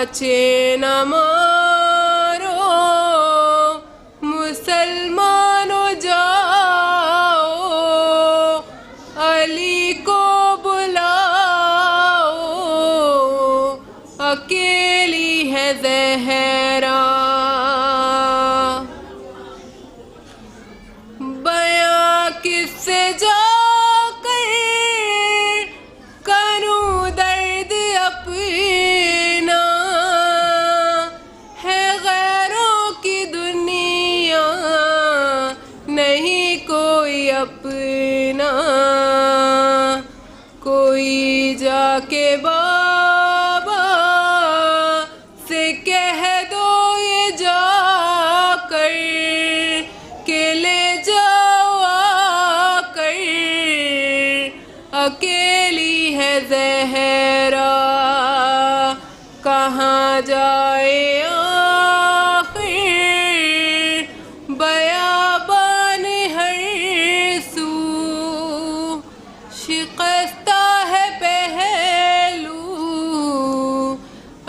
आँचें न मारो मुसलमानों जाओ, अली को बुलाओ, अकेली है ज़हरा। बयां किससे जाकर करूं दर्द अपना, है गैरों की दुनिया नहीं कोई अपना। कोई जाके बाबा से कह दो ये जाकर के ले जाओ आकर, अकेली है ज़हरा। कहाँ जाए आखिर बयाबान हर सू, शिकस्ता है पहलू,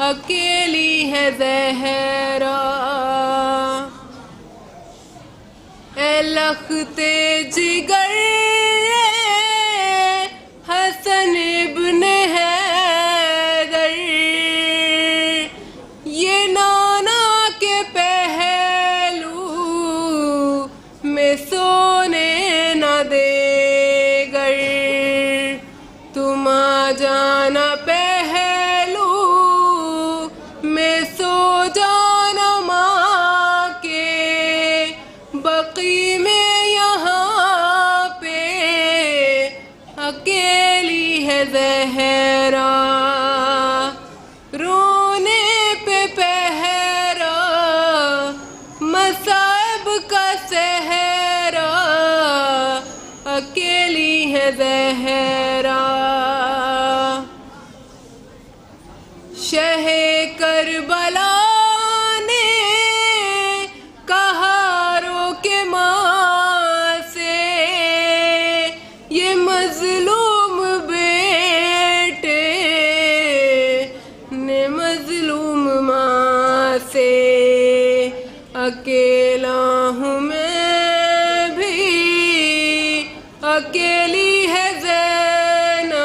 अकेली है ज़हरा। ए लख्ते जिगर हसन इब्न हैदर, ये नाना के पहलू में सोने न देगर। तुम आ जाना पहलू में सो जाना माँ के बकी में, यहाँ पे अकेली है ज़हरा। रोने पे पहरा मसाइब का सहरा, अकेली है ज़हरा। शहे करबला ने कहा रोके माँ से, ये मजलूम बेटे ने मजलूम माँ से। अकेला हूँ मैं भी, अकेली है ज़ैनब,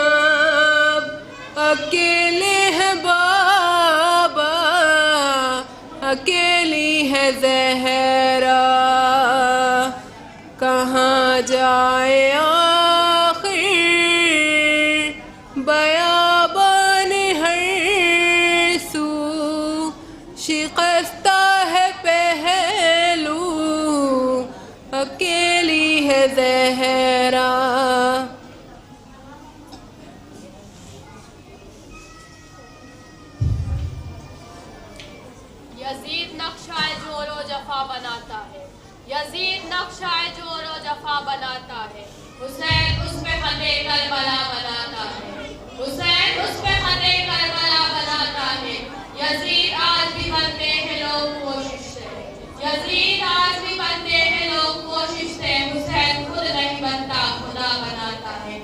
अकेले है बाबा, अकेली है ज़हरा। कहाँ जाए आखिर बयाबान हर सू, शिकस्ता है पहलू, अकेली है ज़हरा। यजीद नक्शाए जोरो जफा बनाता है, यजीद नक्शाए जोरो जफा बनाता है। हुसैन उस पे खंदे करबला बनाता है, हुसैन उस पे खंदे करबला बनाता है। यजीद आज भी बनते हैं लोग कोशिश से, यजीद आज भी बनते हैं लोग कोशिश से। हुसैन खुद नहीं बनता, खुदा बनाता है।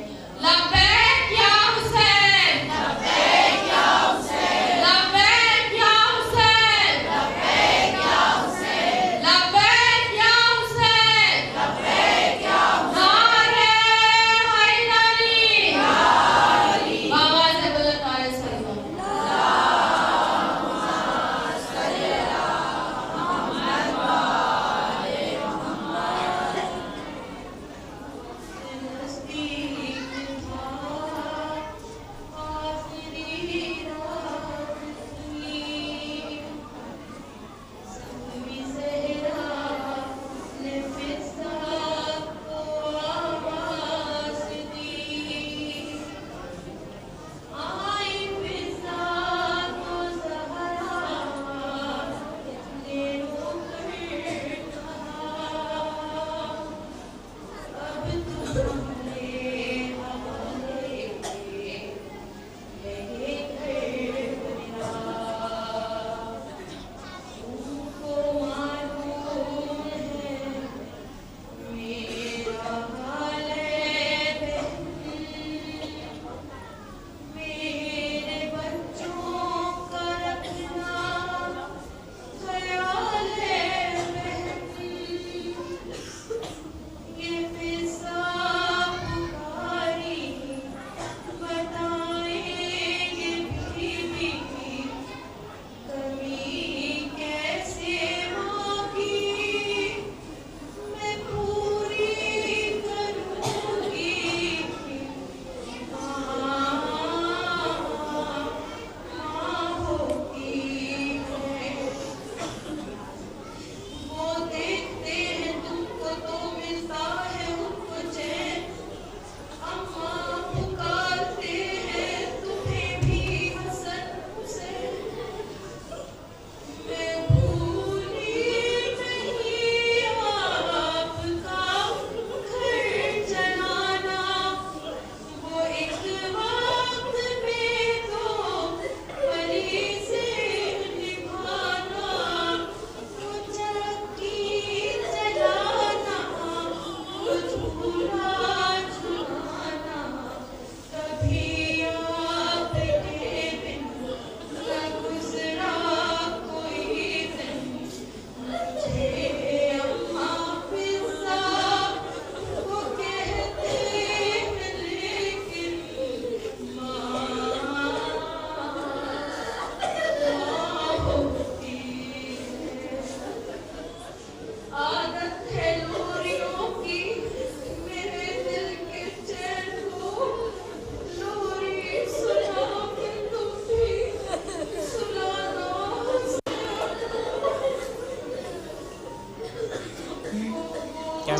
लब्बैक या हुसैन, लब्बैक या हुसैन, लब्बैक या हुसैन, लब्बैक या हुसैन, लब्बैक या हुसैन, लब्बैक या हुसैन। नारे हैदरी, आवाज़ बुलंद नारे सल्लल्लाहु अलैहि वसल्लम।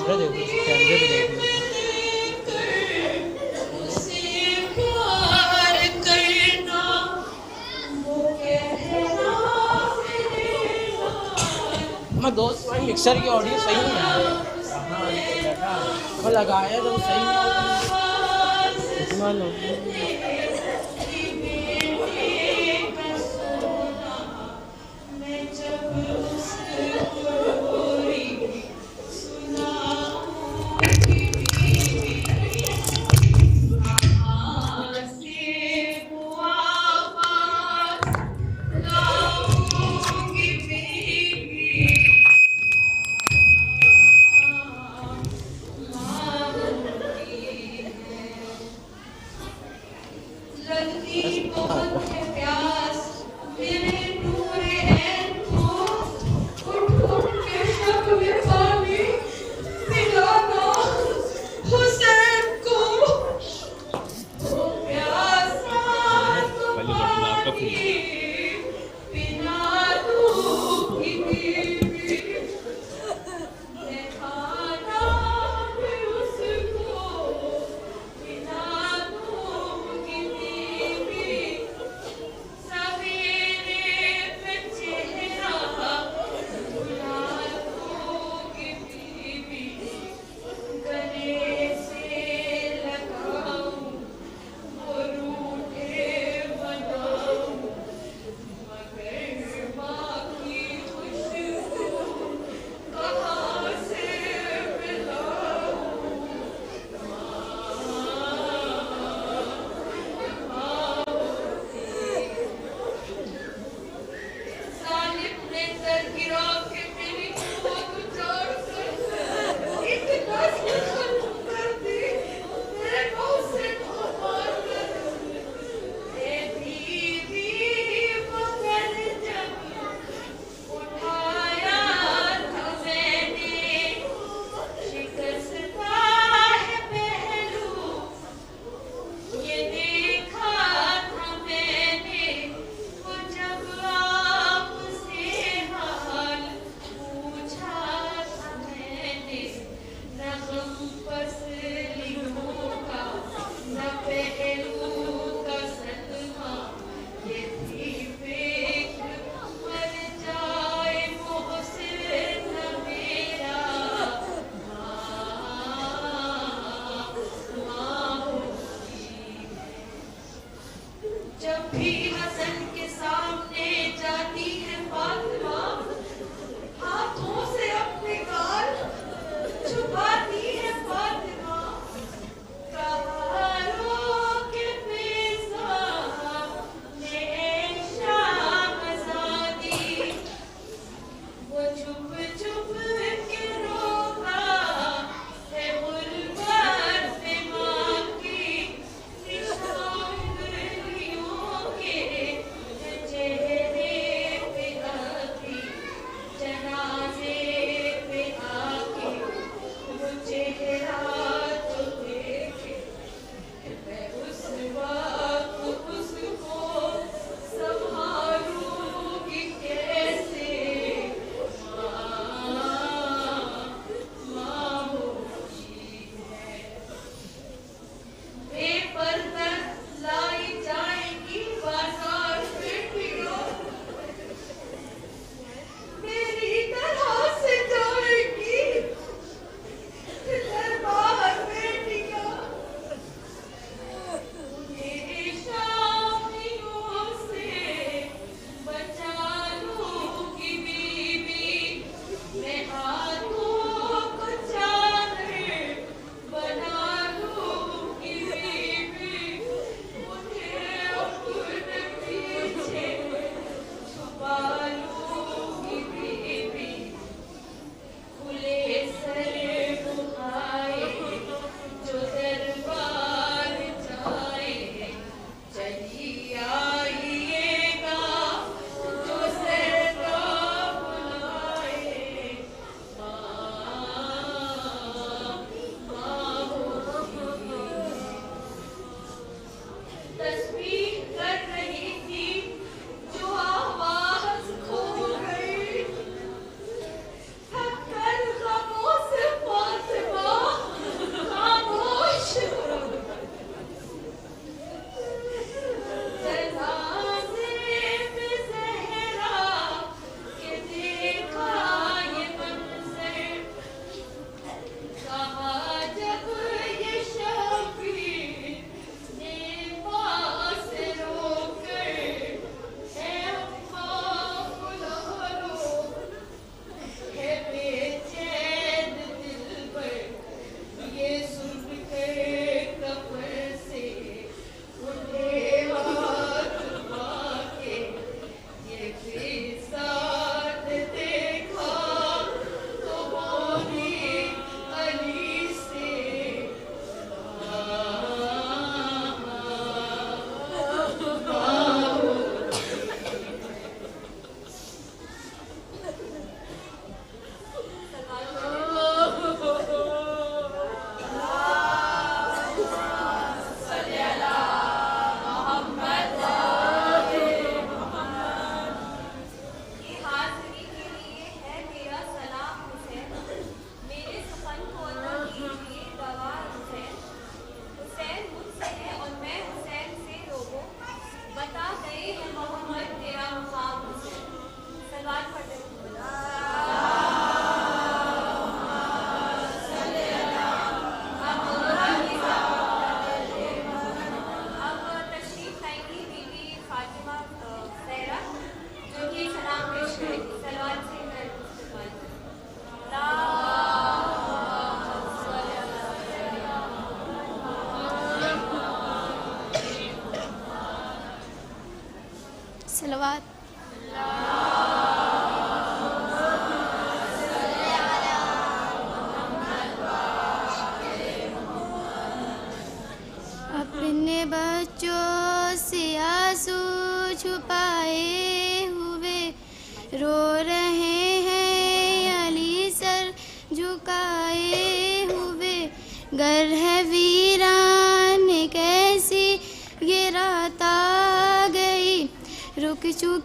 इधर देखो, कैमरे पे देखो। उसे प्यार करना वो कहना मैं दोस्त भाई मिक्सर की ऑडियो सही नहीं है, वो लगाया तो सही नहीं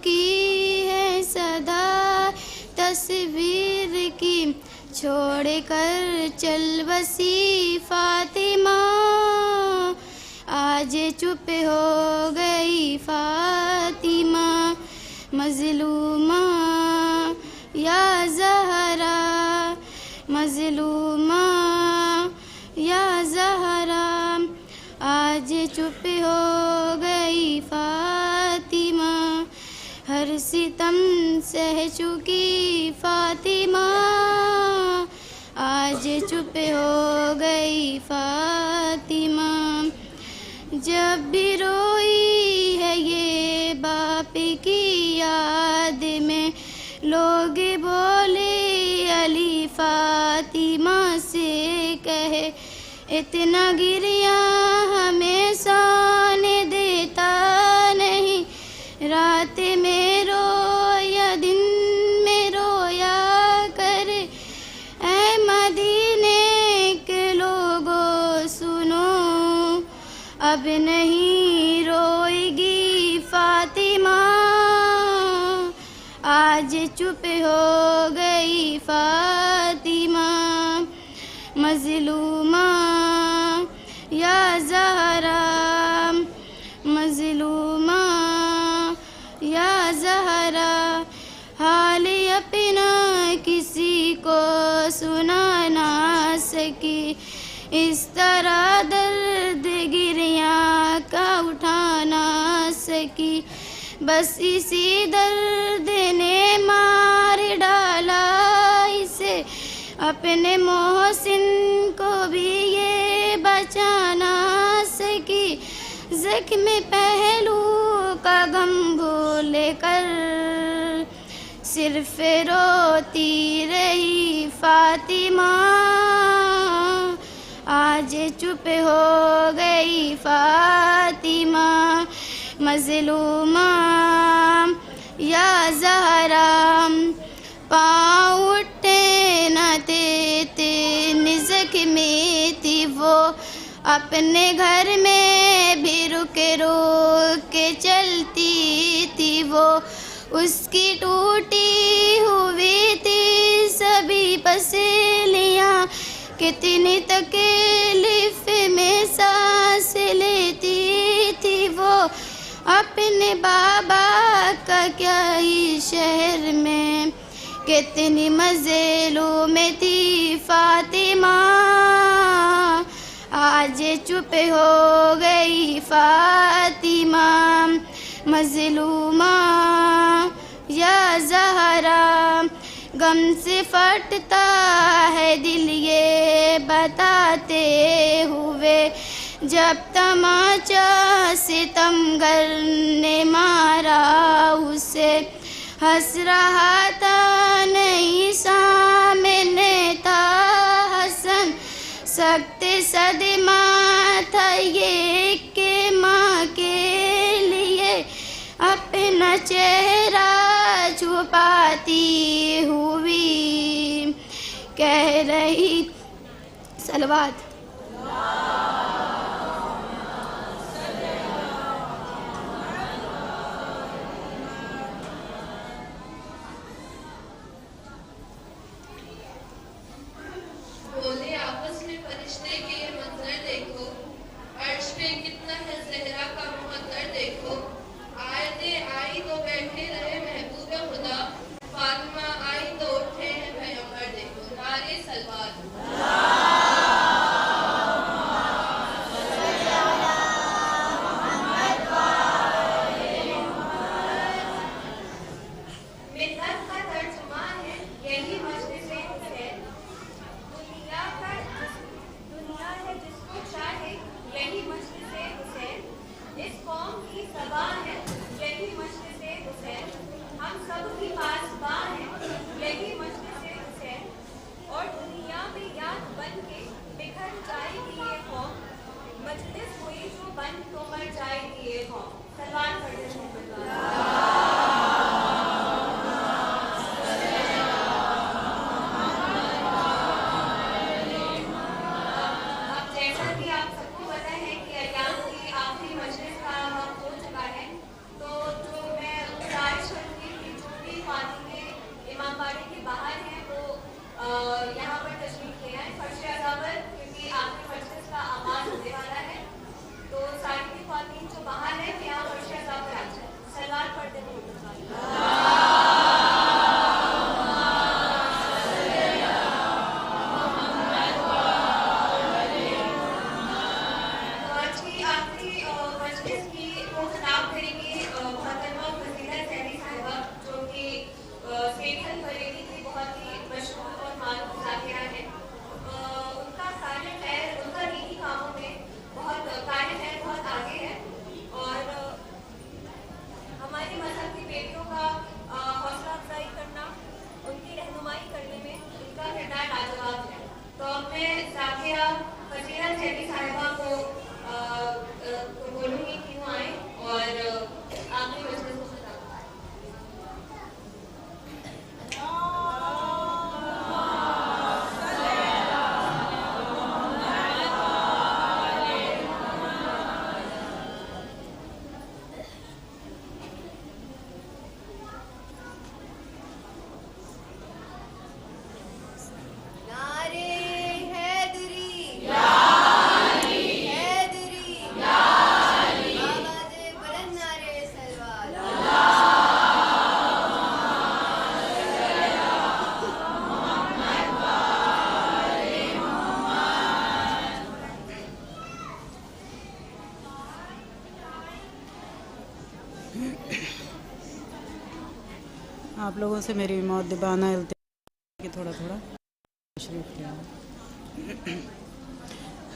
चुकी है सदा तस्वीर की, छोड़ कर चल बसी फातिमा, आज चुप हो गई फातिमा। मज़लूमा या ज़हरा, मज़लूमा या ज़हरा, आज चुप हो गई फातिमा। हर सितम सह चुकी फातिमा, आज चुप हो गई फातिमा। जब भी रोई है ये बाप की याद में, लोग बोले अली फातिमा से कहे, इतना गिरिया हमें सोने देता नहीं, रात में रो या दिन में रोया करे। ऐ मदीने के लोगों सुनो, अब नहीं रोएगी फातिमा, आज चुप हो गई फातिमा। मज़लूमा या ज़हरा, मज़लूमा या ज़हरा, हाल अपना किसी को सुना ना सकी, इस तरह दर्द गिरिया का उठा ना सकी। बस इसी दर्द ने मार डाला इसे, अपने मोहसिन को भी ये बचा ना सकी। ज़ख्म पहलू का गम भूल कर सिर्फ रोती रही फातिमा, आज चुप हो गई फातिमा। मज़लूमा या ज़हरा, पाँव उठे न देते निज़क में थी वो, अपने घर में भी रुक रुक के चलती थी वो। उसकी टूटी हुई थी सभी पसलियाँ, कितनी तकलीफ में सांस लेती थी वो। अपने बाबा का क्या ही शहर में, कितनी मज़लूम थी फातिमा, आज चुप हो गई फातिमा। मज़लूमा या ज़हरा, गम से फटता है दिल ये बताते हुए, जब तमाचा सितमगर ने मारा उसे, हंस रहा था नहीं सामने था हसन, सख्त सदमा था ये कि माँ के लिए अपना चेहरा छुपाती हुई कह रही सलवात। बोले आपस में फरिश्ते के ये मंजर देखो, अर्श पे कितना है ज़हरा का मुहद्दर देखो। आयते आई तो बैठे रहे महबूब खुदा, फातिमा आई तो उठे हैं पैगंबर देखो। नारे सलवात। यहाँ पर तशरीफ ले आए फर्श अज़ावर, क्योंकि आपके मजलिस का आगाज होने वाला है। तो सारी की ख्वातीन जो बाहर है वो यहाँ फर्श अज़ावर आ जाए, सलवार पढ़ते हुए। आप लोगों से मेरी मुअद्दिबाना इल्तिजा कि थोड़ा थोड़ा तशरीफ़ ले आओ।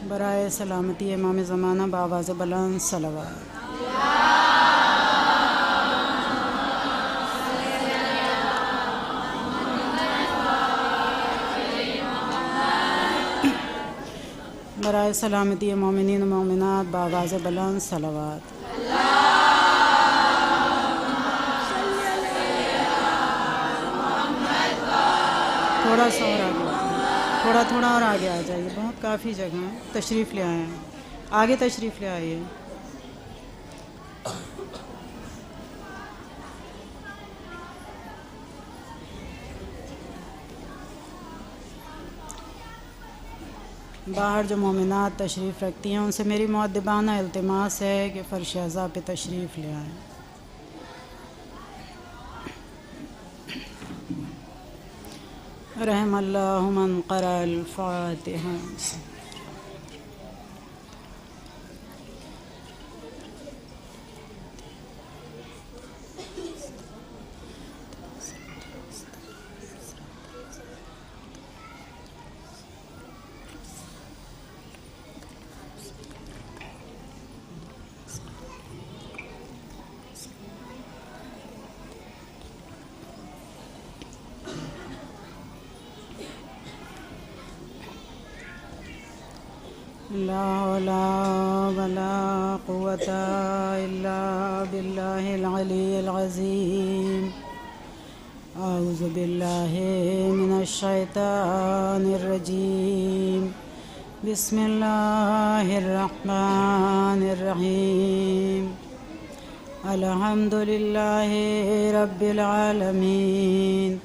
बराए सलामती इमाम ज़माना बावाज़ बुलंद सलवात। बराए सलामती मोमिनीन मोमिनात बावाज़ बुलंद सलवात। थोड़ा सा और आगे, थोड़ा थोड़ा और आगे आ जाइए, बहुत काफ़ी जगह है। तशरीफ़ ले आए हैं, आगे तशरीफ़ ले आइए। बाहर जो मोमिनात तशरीफ़ रखती हैं उनसे मेरी मुअद्दिबाना इल्तिमास है कि फ़र्श अज़ा पे तशरीफ़ ले आएँ। रहमल्लाहु मन क़रअल फ़ातिहा। ला हौला वला कुव्वता इल्ला बिल्लाहिल अलिय्यिल अज़ीम। औज़ु बिल्लाहि मिनश शैतानिर रजीम। बिस्मिल्लाहिर रहमानिर रहीम। अल्हम्दुलिल्लाहि रब्बिल आलमीन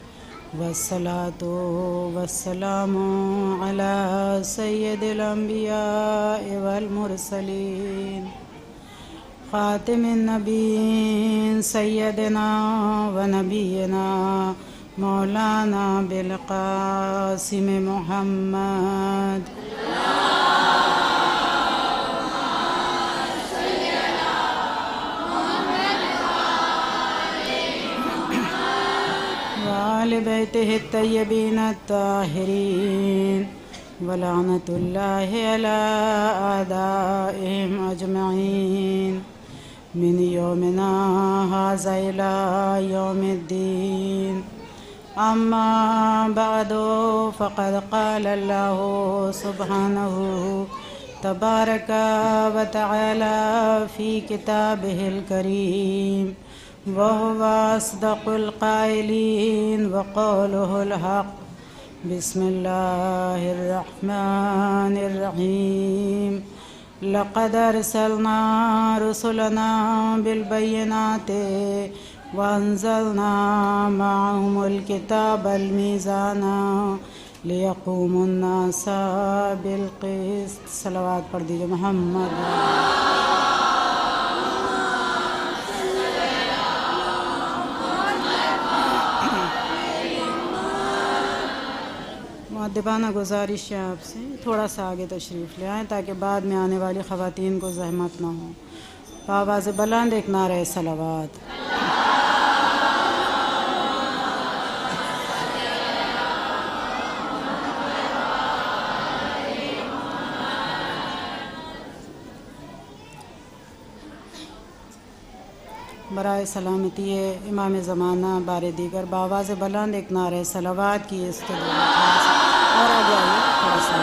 वस्सलातु वस्सलामु अला सय्यिदिल अंबिया वल मुरसलीन ख़ातिमिन नबीय्यीन सय्यदिना व नबिय्यिना मौलाना बिल क़ासिम मुहम्मद। वाले बैतिहि तय्यबीन ताहिरीन वलानतुल्लाहि अला आदाइहिम अजमईन मिन यौमिना हाज़ा इला यौमिद्दीन। अम्मा बअदु फ़क़द क़ाल अल्लाहु सुब्हानहु तबारक व तआला फ़ी किताबिहिल करीम वहुवा अस्दक़ुल क़ाइलीन व क़ौलुहुल हक़। बिस्मिल्लाहिर रहमानिर रहीम। लक़द अरसलना रुसुलना बिल बय्यिनाति व अंज़लना मअहुमुल किताबल मीज़ाना लियक़ूमुन्नास बिलक़िस्त। सलावत पढ़ दीजिए मोहम्मद। मुअद्दिबाना गुजारिश है आपसे थोड़ा सा आगे तशरीफ़ ले आएँ ताकि बाद में आने वाली ख़वातीन को ज़हमत ना हो। आवाज़ बुलंद एक नारे सलावत। बराए सलामती इमाम ज़माना बारे दीगर बावाज़ बुलंद एक नारे सलावत की इस्तग़फ़ार और आगे आइए थोड़ा सा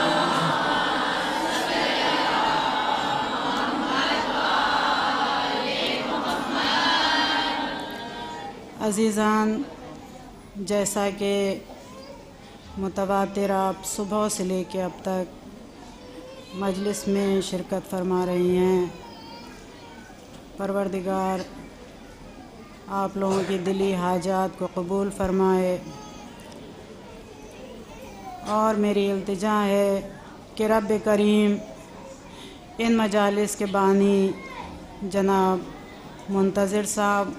अज़ीज़ान, जैसा कि मुतवातिर आप सुबह से लेकर अब तक मजलिस में शिरकत फरमा रही हैं, परवरदिगार आप लोगों की दिली हाजात को कबूल फरमाए। और मेरी इल्तिजा है कि रब करीम इन मजालिस के बानी जनाब मुंतज़िर साहब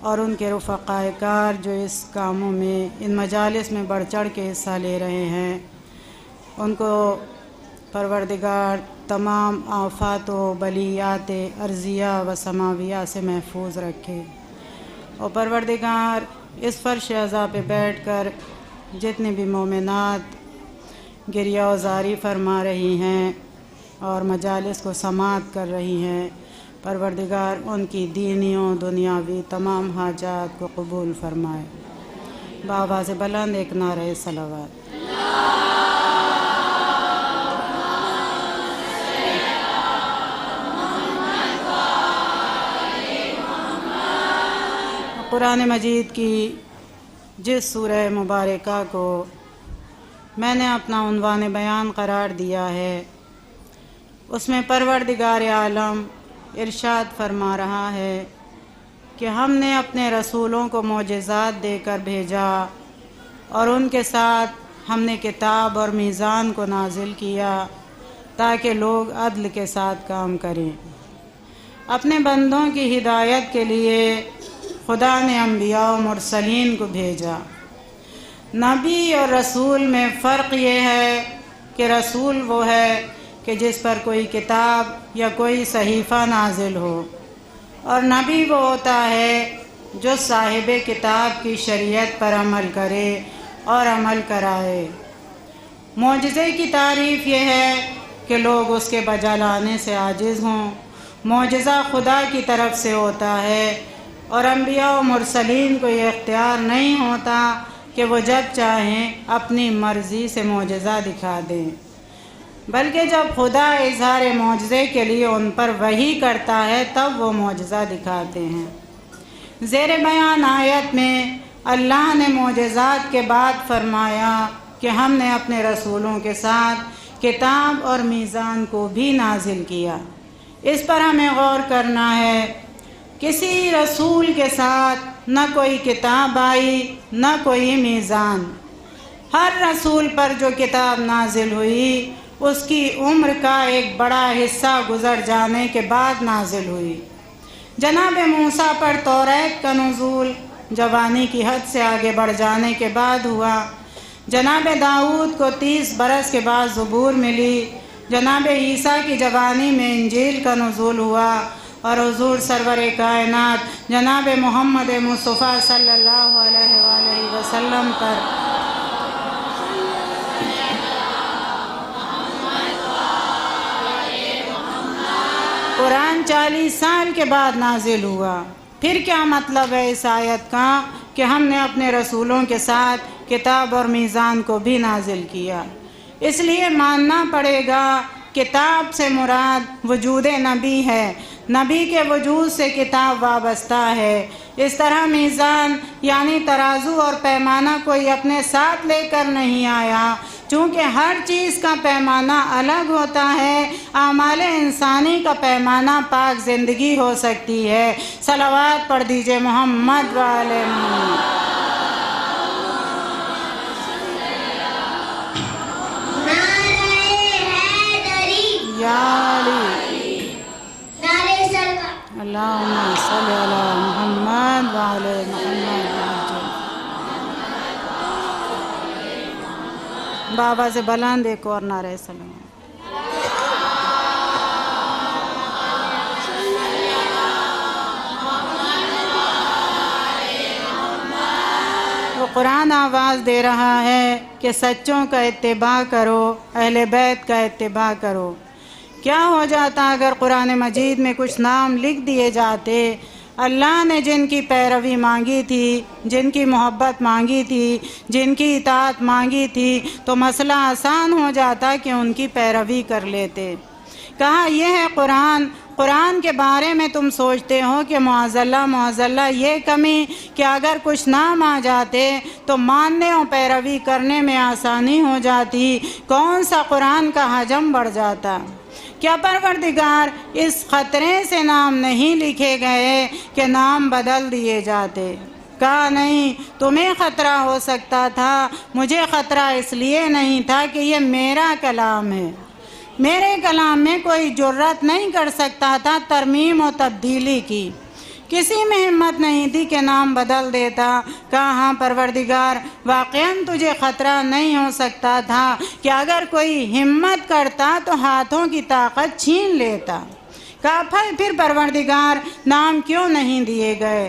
और उनके रफ़क़ाए कार जो इस कामों में इन मजालिस में बढ़ चढ़ के हिस्सा ले रहे हैं, उनको परवरदिगार तमाम आफ़ात व बलियात अर्ज़िया व समाविया से महफूज रखे। और परवरदिगार इस फ़र्श अज़ा पे बैठ कर जितने भी मोमिनात गिरिया वज़ारी फरमा रही हैं और मजालिस को समात कर रही हैं, परवरदिगार उनकी दीनी और दुनियावी तमाम हाजात को कबूल फरमाए। बाबा से बुलंद एक नारे सलावत। कुरान मजीद की जिस सूरह मुबारका को मैंने अपना उन्वान बयान करार दिया है, उसमें परवरदिगार आलम इरशाद फरमा रहा है कि हमने अपने रसूलों को मोजज़ात देकर भेजा और उनके साथ हमने किताब और मीज़ान को नाजिल किया ताकि लोग अदल के साथ काम करें। अपने बंदों की हिदायत के लिए खुदा ने अम्बिया और मुरसलीन को भेजा। नबी और रसूल में फ़र्क ये है कि रसूल वो है कि जिस पर कोई किताब या कोई सहीफ़ा नाजिल हो, और नबी वो होता है जो साहिब किताब की शरीयत पर अमल करे और अमल कराए। मोजज़े की तारीफ़ ये है कि लोग उसके बजा लाने से आजिज़ हों। मोजज़ा खुदा की तरफ से होता है और अम्बिया और मुरसलीन को ये इख्तियार नहीं होता कि वो जब चाहें अपनी मर्ज़ी से मोजज़ा दिखा दें, बल्कि जब खुदा इज़हार मोजज़े के लिए उन पर वही करता है तब वो मोजज़ा दिखाते हैं। ज़ेर बयान आयत में अल्लाह ने मोजज़ात के बाद फरमाया कि हमने अपने रसूलों के साथ किताब और मीज़ान को भी नाजिल किया। इस पर हमें गौर करना है। किसी रसूल के साथ न कोई किताब आई न कोई मीज़ान। हर रसूल पर जो किताब नाजिल हुई उसकी उम्र का एक बड़ा हिस्सा गुज़र जाने के बाद नाजिल हुई। जनाब मूसा पर तौरात का नुज़ूल जवानी की हद से आगे बढ़ जाने के बाद हुआ। जनाब दाऊद को 30 बरस के बाद ज़बूर मिली। जनाब ईसा की जवानी में इंजील का नुज़ूल हुआ और हुज़ूर सरवर कायनात जनाब मोहम्मद मुस्तफ़ा सल्लल्लाहु अलैहि वसल्लम पर कुरान 40 साल के बाद नाजिल हुआ। फिर क्या मतलब है इस आयत का कि हमने अपने रसूलों के साथ किताब और मीज़ान को भी नाजिल किया। इसलिए मानना पड़ेगा किताब से मुराद वजूद नबी है, नबी के वजूद से किताब वाबस्ता है। इस तरह मीज़ान यानी तराजू और पैमाना कोई अपने साथ लेकर नहीं आया, चूँकि हर चीज़ का पैमाना अलग होता है। आमाले इंसानी का पैमाना पाक ज़िंदगी हो सकती है। सलावत पढ़ दीजिए मोहम्मद वाले मोहम्मद। अल्लाहुम्मा सल्लि अला मुहम्मद व अला मुहम्मद। बाबा से बुलंद एक और नारे सलाम। कुरान आवाज़ दे रहा है कि सच्चों का इत्तिबा करो, अहले बैत का इत्तिबा करो। क्या हो जाता अगर कुरान मजीद में कुछ नाम लिख दिए जाते? अल्लाह ने जिनकी पैरवी मांगी थी, जिनकी मोहब्बत मांगी थी, जिनकी इताअत मांगी थी, तो मसला आसान हो जाता कि उनकी पैरवी कर लेते। कहा यह है कुरान। कुरान के बारे में तुम सोचते हो कि मुअज़्ज़ला ये कमी कि अगर कुछ नाम आ जाते तो मानने और पैरवी करने में आसानी हो जाती, कौन सा कुरान का हजम बढ़ जाता। क्या परवरदिगार इस ख़तरे से नाम नहीं लिखे गए कि नाम बदल दिए जाते? कहा नहीं, तुम्हें ख़तरा हो सकता था, मुझे ख़तरा इसलिए नहीं था कि ये मेरा कलाम है। मेरे कलाम में कोई जुर्रत नहीं कर सकता था तरमीम और तब्दीली की। किसी में हिम्मत नहीं थी कि नाम बदल देता। कहा हाँ परवरदिगार, वाक़ईन तुझे ख़तरा नहीं हो सकता था कि अगर कोई हिम्मत करता तो हाथों की ताकत छीन लेता। कहा फिर परवरदिगार नाम क्यों नहीं दिए गए?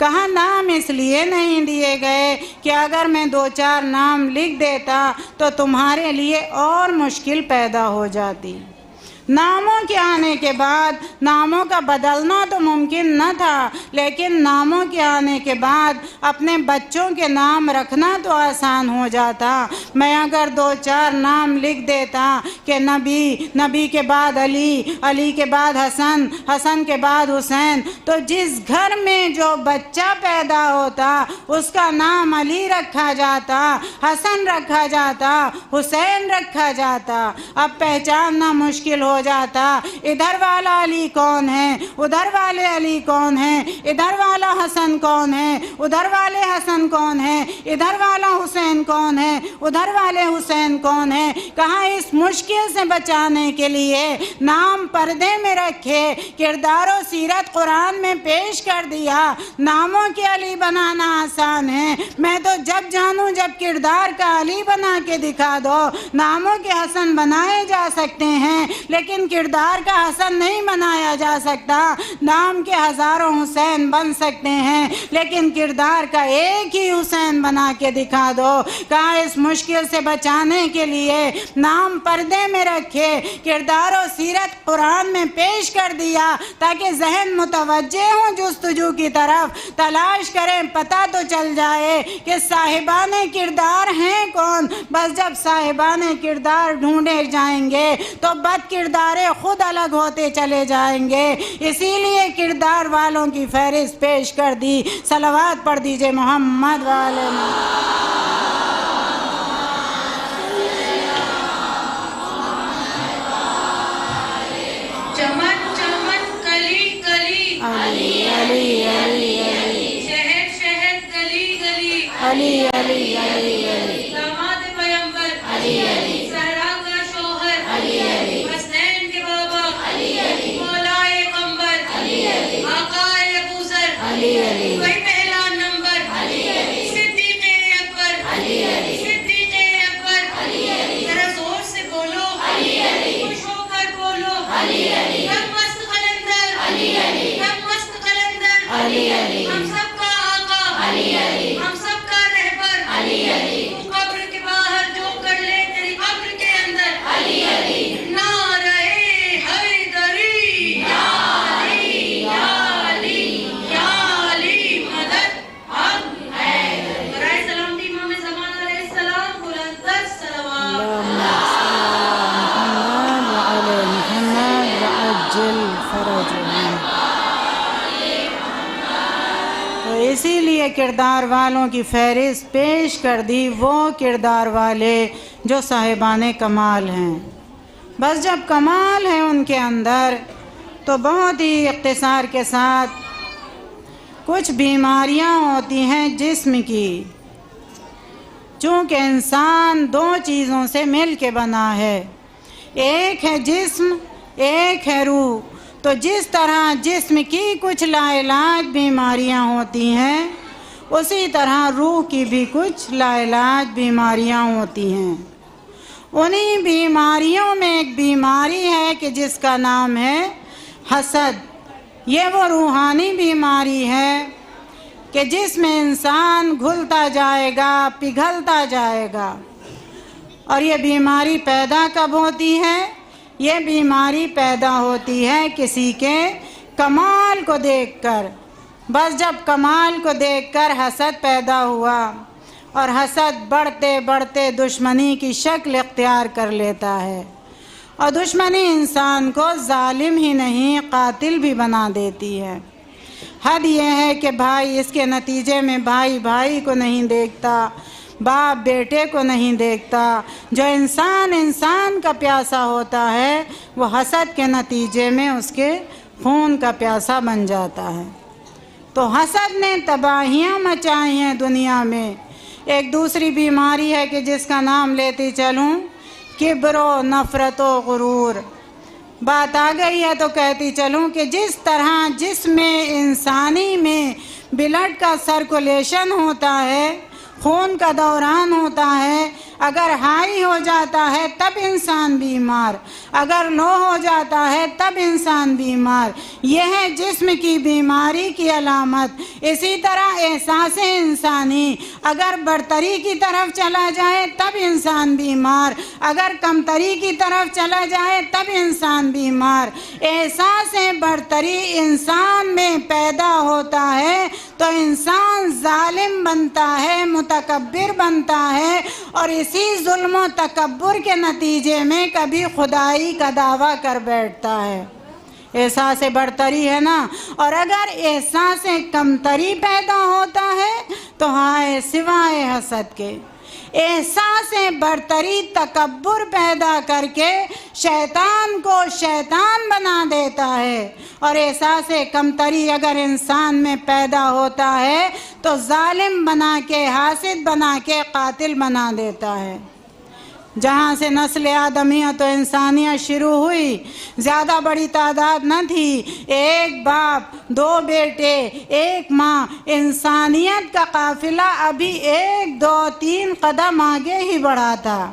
कहा नाम इसलिए नहीं दिए गए कि अगर मैं 2-4 नाम लिख देता तो तुम्हारे लिए और मुश्किल पैदा हो जाती। नामों के आने के बाद नामों का बदलना तो मुमकिन न था, लेकिन नामों के आने के बाद अपने बच्चों के नाम रखना तो आसान हो जाता। मैं अगर 2-4 नाम लिख देता कि नबी के बाद अली के बाद हसन के बाद हुसैन, तो जिस घर में जो बच्चा पैदा होता उसका नाम अली रखा जाता, हसन रखा जाता, हुसैन रखा जाता। अब पहचानना मुश्किल हो जाता, इधर वाला अली कौन है, उधर वाले अली कौन है, इधर वाला हसन कौन है, उधर वाले हसन कौन है, इधर वाला हुसैन कौन है, उधर वाले हुसैन कौन है। कहाँ इस मुश्किल से बचाने के लिए नाम पर्दे में रखे, किरदार और सीरत कुरान में पेश कर दिया। नामों के अली बनाना आसान है, मैं तो जब जानूं जब किरदार का अली बना के दिखा दो। नामों के हसन बनाए जा सकते हैं लेकिन किरदार का हसन नहीं बनाया जा सकता। नाम के हज़ारों हुसैन बन सकते हैं लेकिन किरदार का एक ही हुसैन बना के दिखा दो। कहा इस मुश्किल से बचाने के लिए नाम पर्दे में रखे, किरदार और सीरत कुरान में पेश कर दिया ताकि जहन मुतवज्जे हों जुस्तजू की तरफ, तलाश करें, पता तो चल जाए कि साहिबाने किरदार हैं कौन। बस जब साहिबाने किरदार ढूंढे जाएंगे तो बद किरदारे खुद अलग होते चले जाएंगे। इसीलिए किरदार वालों की फहरिस्त पेश कर दी। सलवात पढ़ दीजिए मोहम्मद वाले। चमन चमन कली कली अली अली अली अली, शहर शहर गली गली अली अली अली अली, दामाद पैगंबर अली अली, सहरा का शौहर अली अली, हसनैन के बाबा अली अली, मौलाए कंबर अली अली, आकाए अबूजर अली अली, वही पहला नंबर अली अली, सिद्दीक़े अकबर अली अली, सिद्दीक़े अकबर अली अली, जरा जोर से बोलो अली अली, खुश होकर बोलो अली अली, हम मस्त कलंदर अली अली, हम मस्त कलंदर अली अली, हम सबका आका अली अली, हम सबका रहबर अली अली, तू कब्र के बाहर जो कर ले तेरी कब्र के अंदर अली अली, नारे हैदरी या अली या अली या अली मदद हम हैदरी। बराए सलामती इमाम ज़मान अलैहिस्सलाम बुलंद सलवात। तो इसीलिए किरदार वालों की फहरिस्त पेश कर दी, वो किरदार वाले जो साहिबाने कमाल हैं। बस जब कमाल है उनके अंदर तो बहुत ही इख्तिसार के साथ कुछ बीमारियां होती हैं जिस्म की। चूँकि इंसान 2 चीज़ों से मिल के बना है, एक है जिस्म, एक है रूह। तो जिस तरह जिस्म की कुछ लाइलाज बीमारियां होती हैं, उसी तरह रूह की भी कुछ लाइलाज बीमारियां होती हैं। उन्हीं बीमारियों में एक बीमारी है कि जिसका नाम है हसद। ये वो रूहानी बीमारी है कि जिसमें इंसान घुलता जाएगा, पिघलता जाएगा। और ये बीमारी पैदा कब होती है? ये बीमारी पैदा होती है किसी के कमाल को देखकर। बस जब कमाल को देखकर हसद पैदा हुआ और हसद बढ़ते बढ़ते दुश्मनी की शक्ल इख्तियार कर लेता है, और दुश्मनी इंसान को जालिम ही नहीं कातिल भी बना देती है। हद यह है कि भाई इसके नतीजे में भाई भाई को नहीं देखता, बाप बेटे को नहीं देखता। जो इंसान इंसान का प्यासा होता है वो हसद के नतीजे में उसके खून का प्यासा बन जाता है। तो हसद ने तबाहियां मचाई हैं दुनिया में। एक दूसरी बीमारी है कि जिसका नाम लेती चलूं, किब्रो नफ़रतो गुरूर। बात आ गई है तो कहती चलूं कि जिस तरह जिसमें इंसानी में ब्लड का सर्कुलेशन होता है, खून का दौरान होता है, अगर हाई हो जाता है तब इंसान बीमार, अगर लो हो जाता है तब इंसान बीमार। यह है जिस्म की बीमारी की अलामत। इसी तरह एहसास इंसानी अगर बढ़तरी की तरफ चला जाए तब इंसान बीमार, अगर कमतरी की तरफ चला जाए तब इंसान बीमार। एहसास बढ़तरी इंसान में पैदा होता है तो इंसान जालिम बनता है, मुतकब्बिर बनता है, और इसी जुल्म और तकब्बुर के नतीजे में कभी खुदाई का दावा कर बैठता है। एहसास बढ़तरी है ना। और अगर एहसास कमतरी पैदा होता है तो हाय सिवाय हसद के एहसास बढ़तरी तकब्बुर पैदा करके शैतान को शैतान बना देता है। और एहसास कमतरी अगर इंसान में पैदा होता है तो जालिम बना के, हासिद बना के कातिल बना देता है। जहाँ से नस्ल आदमिया तो इंसानियत शुरू हुई, ज़्यादा बड़ी तादाद न थी, एक बाप, दो बेटे, एक माँ, इंसानियत का काफिला अभी 1, 2, 3 कदम आगे ही बढ़ा था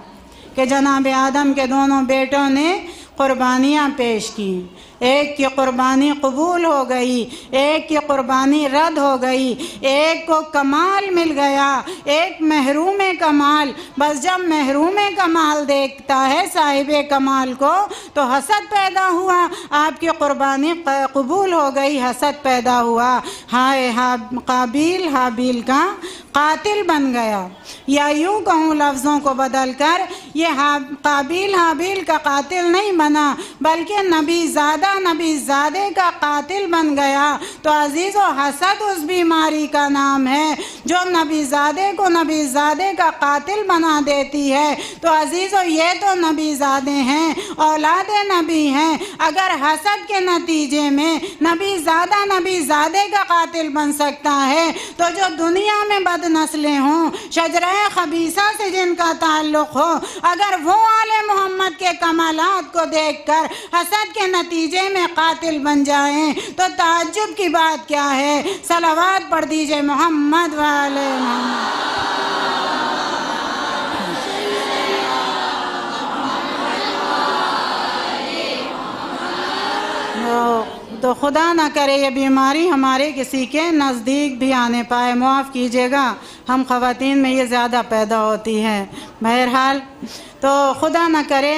कि जनाब आदम के दोनों बेटों ने कुर्बानियाँ पेश की। एक की कुर्बानी कबूल हो गई, एक की कुर्बानी रद्द हो गई, एक को कमाल मिल गया, एक महरूम कमाल। बस जब महरूम कमाल देखता है साहिबे कमाल को तो हसद पैदा हुआ। आपकी कुर्बानी कबूल हो गई, हसद पैदा हुआ। हाय काबिल हाबिल का कातिल बन गया। या यूँ कहूँ लफ्ज़ों को बदल कर, ये काबिल हाबिल का कातिल नहीं बना बल्कि नबीज़ादे का कातिल बन गया। तो अजीज़ो हसद उस बीमारी का नाम है जो नबीज़ादे को नबीज़ादे का कातिल बना देती है। तो अजीज़ो ये तो नबीज़ादे हैं, औलादे नबी हैं। अगर हसद के नतीजे में नबीज़ादे का कातिल बन सकता है तो जो दुनिया में बदनस्लें हों, शजरा खबीसा से जिनका ताल्लुक़ हो, अगर वो आले मोहम्मद के कमालात को देखकर हसद के नतीजे में कातिल बन जाएं तो ताज्जुब की बात क्या है। सलावत पढ़ दीजिए मोहम्मद वाले तो खुदा ना करे ये बीमारी हमारे किसी के नज़दीक भी आने पाए। माफ़ कीजिएगा, हम ख़वातीन में ये ज़्यादा पैदा होती है। बहरहाल तो खुदा न करे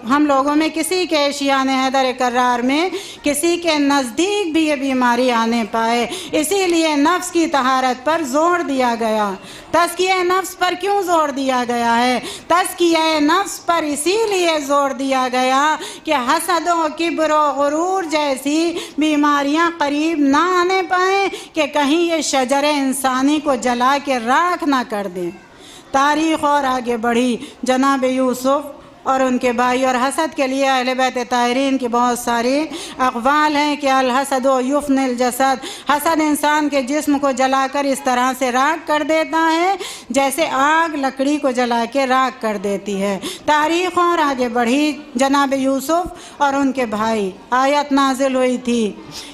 हम लोगों में किसी के शियान हैदर करार में किसी के नज़दीक भी ये बीमारी आने पाए। इसीलिए नफ्स की तहारत पर ज़ोर दिया गया। तज़किया नफ्स पर क्यों ज़ोर दिया गया है? तज़किया नफ्स पर इसीलिए ज़ोर दिया गया कि हसद व किब्र व गुरूर जैसी बीमारियां करीब ना आने पाएँ कि कहीं ये शजर इंसानी को जला के राख ना कर दें। तारीख़ और आगे बढ़ी। जनाब यूसुफ और उनके भाई। और हसद के लिए अहले बैत ताहिरीन की बहुत सारी अक़वाल हैं कि अल हसद व युफ़निल जसद, हसद इंसान के जिस्म को जलाकर इस तरह से राख कर देता है जैसे आग लकड़ी को जला के राख कर देती है। तारीख़ और आगे बढ़ी, जनाब यूसुफ़ और उनके भाई, आयत नाजिल हुई थी।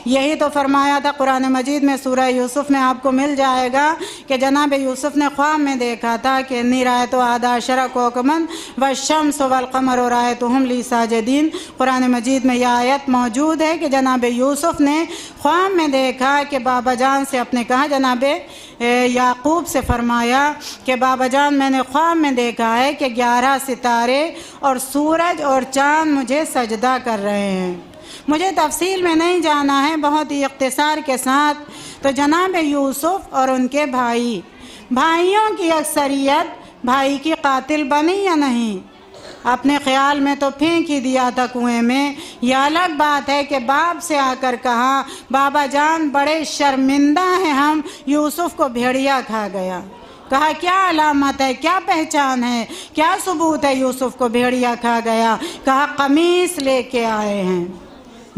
यही तो फरमाया था कुरान मजीद में, सूरह यूसुफ़ में आपको मिल जाएगा कि जनाब यूसुफ़ ने ख्वाब में देखा था कि नी रायतो आदा अशरा कोकमन व शम्स वल क़मर रायतुहुम ली साजिदीन। कुरान मजीद में यह आयत मौजूद है कि जनाब यूसुफ़ ने ख्वाब में देखा कि बाबा जान से अपने कहा, जनाब याकूब से फरमाया कि बाबा जान मैंने ख्वाब में देखा है कि 11 सितारे और सूरज और चाँद मुझे सजदा कर रहे हैं। मुझे तफसील में नहीं जाना है, बहुत ही इख्तिसार के साथ। तो जनाब यूसुफ़ और उनके भाइयों की अक्सरियत भाई की कातिल बनी या नहीं, अपने ख्याल में तो फेंक ही दिया था कुएं में। यह अलग बात है कि बाप से आकर कहा, बाबा जान बड़े शर्मिंदा हैं हम, यूसुफ़ को भेड़िया खा गया। कहा क्या अलामत है, क्या पहचान है, क्या सबूत है यूसुफ़ को भेड़िया खा गया? कहा कमीस लेके आए हैं,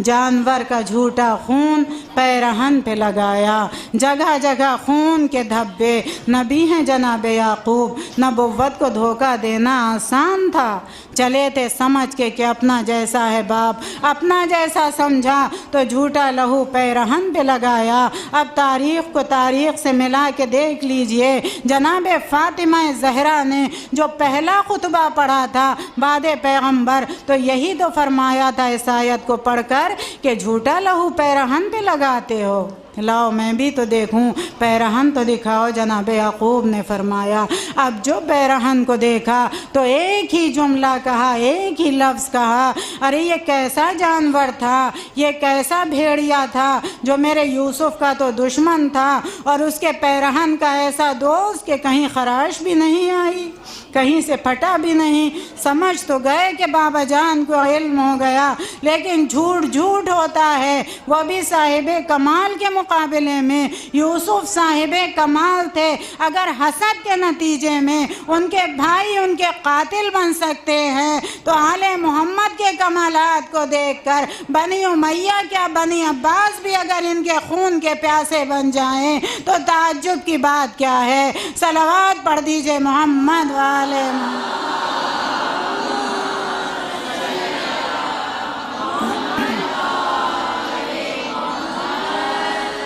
जानवर का झूठा खून पैरहन पे लगाया, जगह जगह खून के धब्बे। नबी हैं जनाब याकूब, नबुव्वत को धोखा देना आसान था। चले थे समझ के कि अपना जैसा है बाप, अपना जैसा समझा तो झूठा लहू पैरहन पे लगाया। अब तारीख़ को तारीख़ से मिला के देख लीजिए, जनाब फ़ातिमा ज़हरा ने जो पहला खुतबा पढ़ा था बाद पैगम्बर, तो यही तो फरमाया था इस आयत को पढ़कर कि झूठा लहू पैरहन पे लगाते हो। लाओ मैं भी तो देखूं, पैरहन तो दिखाओ। जनाब याकूब ने फरमाया, अब जो पैरहन को देखा तो एक ही जुमला कहा, एक ही लफ्ज़ कहा, अरे ये कैसा जानवर था, ये कैसा भेड़िया था जो मेरे यूसुफ़ का तो दुश्मन था और उसके पैरहन का ऐसा दोस्त कि कहीं खराश भी नहीं आई, कहीं से फटा भी नहीं। समझ तो गए कि बाबा जान को इल्म हो गया, लेकिन झूठ झूठ होता है, वह भी साहिबे कमाल के मुकाबले में। यूसुफ़ साहिबे कमाल थे, अगर हसद के नतीजे में उनके भाई उनके कातिल बन सकते हैं तो आले मोहम्मद के कमालात को देखकर बनी उमैया क्या बनी अब्बास भी अगर इनके खून के प्यासे बन जाएं तो ताज्जुब की बात क्या है। सलवात पढ़ दीजिए मोहम्मद वाले।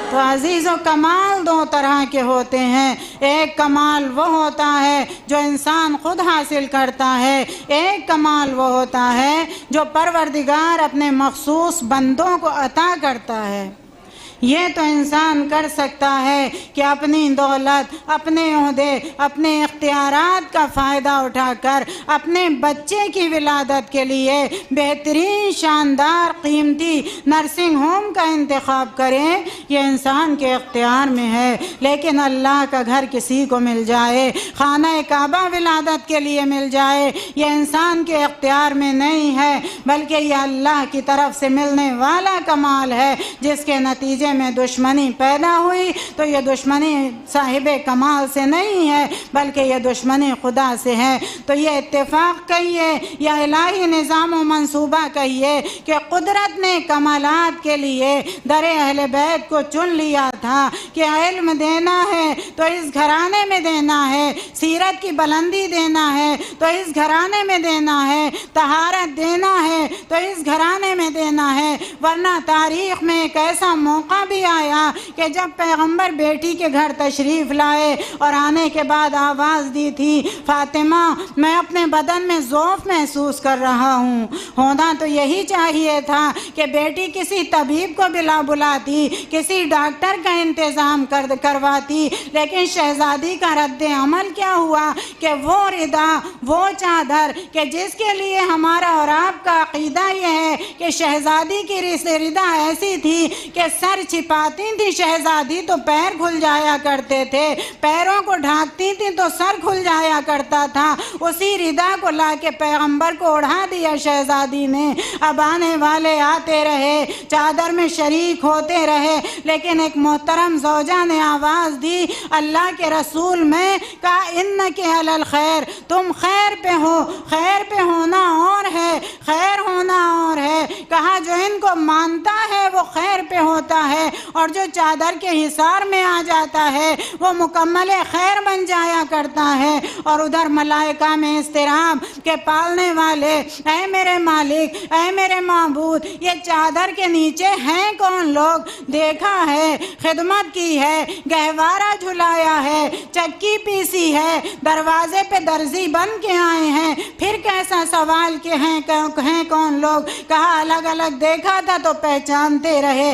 तो अजीज़ों, कमाल दो तरह के होते हैं। एक कमाल वो होता है जो इंसान खुद हासिल करता है, एक कमाल वो होता है जो परवरदिगार अपने मखसूस बंदों को अता करता है। ये तो इंसान कर सकता है कि अपनी दौलत, अपने ओहदे, अपने इख्तियारात का फ़ायदा उठाकर अपने बच्चे की विलादत के लिए बेहतरीन शानदार कीमती नर्सिंग होम का इंतखाब करें, ये इंसान के इख्तियार में है। लेकिन अल्लाह का घर किसी को मिल जाए, खाना काबा विलादत के लिए मिल जाए, ये इंसान के इख्तियार में नहीं है, बल्कि यह अल्लाह की तरफ से मिलने वाला कमाल है। जिसके नतीजे में दुश्मनी पैदा हुई तो ये दुश्मनी साहिबे कमाल से नहीं है, बल्कि ये दुश्मनी खुदा से है। तो ये इत्तेफाक कहिए या इलाही निज़ाम व मंसूबा कहिए कि कुदरत ने कमालात के लिए दरे अहले बैत को चुन लिया था कि इल्म देना है तो इस घराने में देना है, सीरत की बुलंदी देना है तो इस घराने में देना है, तहारत देना है तो इस घराने में देना है। वरना तारीख़ में एक ऐसा मौका भी आया कि जब पैगंबर बेटी के घर तशरीफ़ लाए और आने के बाद आवाज़ दी थी, फ़ातिमा मैं अपने बदन में ज़ौफ़ महसूस कर रहा हूँ। होना तो यही चाहिए था कि बेटी किसी तबीब को बुलाती, किसी डॉक्टर का इंतज़ाम करवाती, लेकिन शहज़ादी का रद्द अमल क्या हुआ कि वो रिदा, वो चादर कि जिसके लिए हमारा और आपका अक़ीदा ये है कि शहज़ादी की रिदा ऐसी थी कि सर छिपाती थी शहजादी तो पैर खुल जाया करते थे, पैरों को ढांकती थी तो सर खुल जाया करता था। उसी रिदा को लाके पैगंबर को ओढ़ा दिया शहजादी ने। अब आने वाले आते रहे, चादर में शरीक होते रहे, लेकिन एक मोहतरम ज़ौजा ने आवाज़ दी अल्लाह के रसूल में, कहा इन्नके अलल खैर, तुम खैर पे हो, खैर पे होना और है, खैर होना और है। कहा जो इनको मानता है वो खैर पे होता है, और जो चादर के हिसार में आ जाता है वो मुकम्मल खैर बन जाया करता है। और उधर मलाइका में इस्तिराम के पालने वाले, ऐ मेरे मालिक, ऐ मेरे माबूद, ये चादर के नीचे हैं कौन लोग? देखा है, खिदमत की है, गहवारा झुलाया है, चक्की पीसी है, दरवाजे पे दर्जी बन के आए हैं, फिर कैसा सवाल के हैं कौन लोग? कहा अलग अलग देखा था तो पहचानते रहे,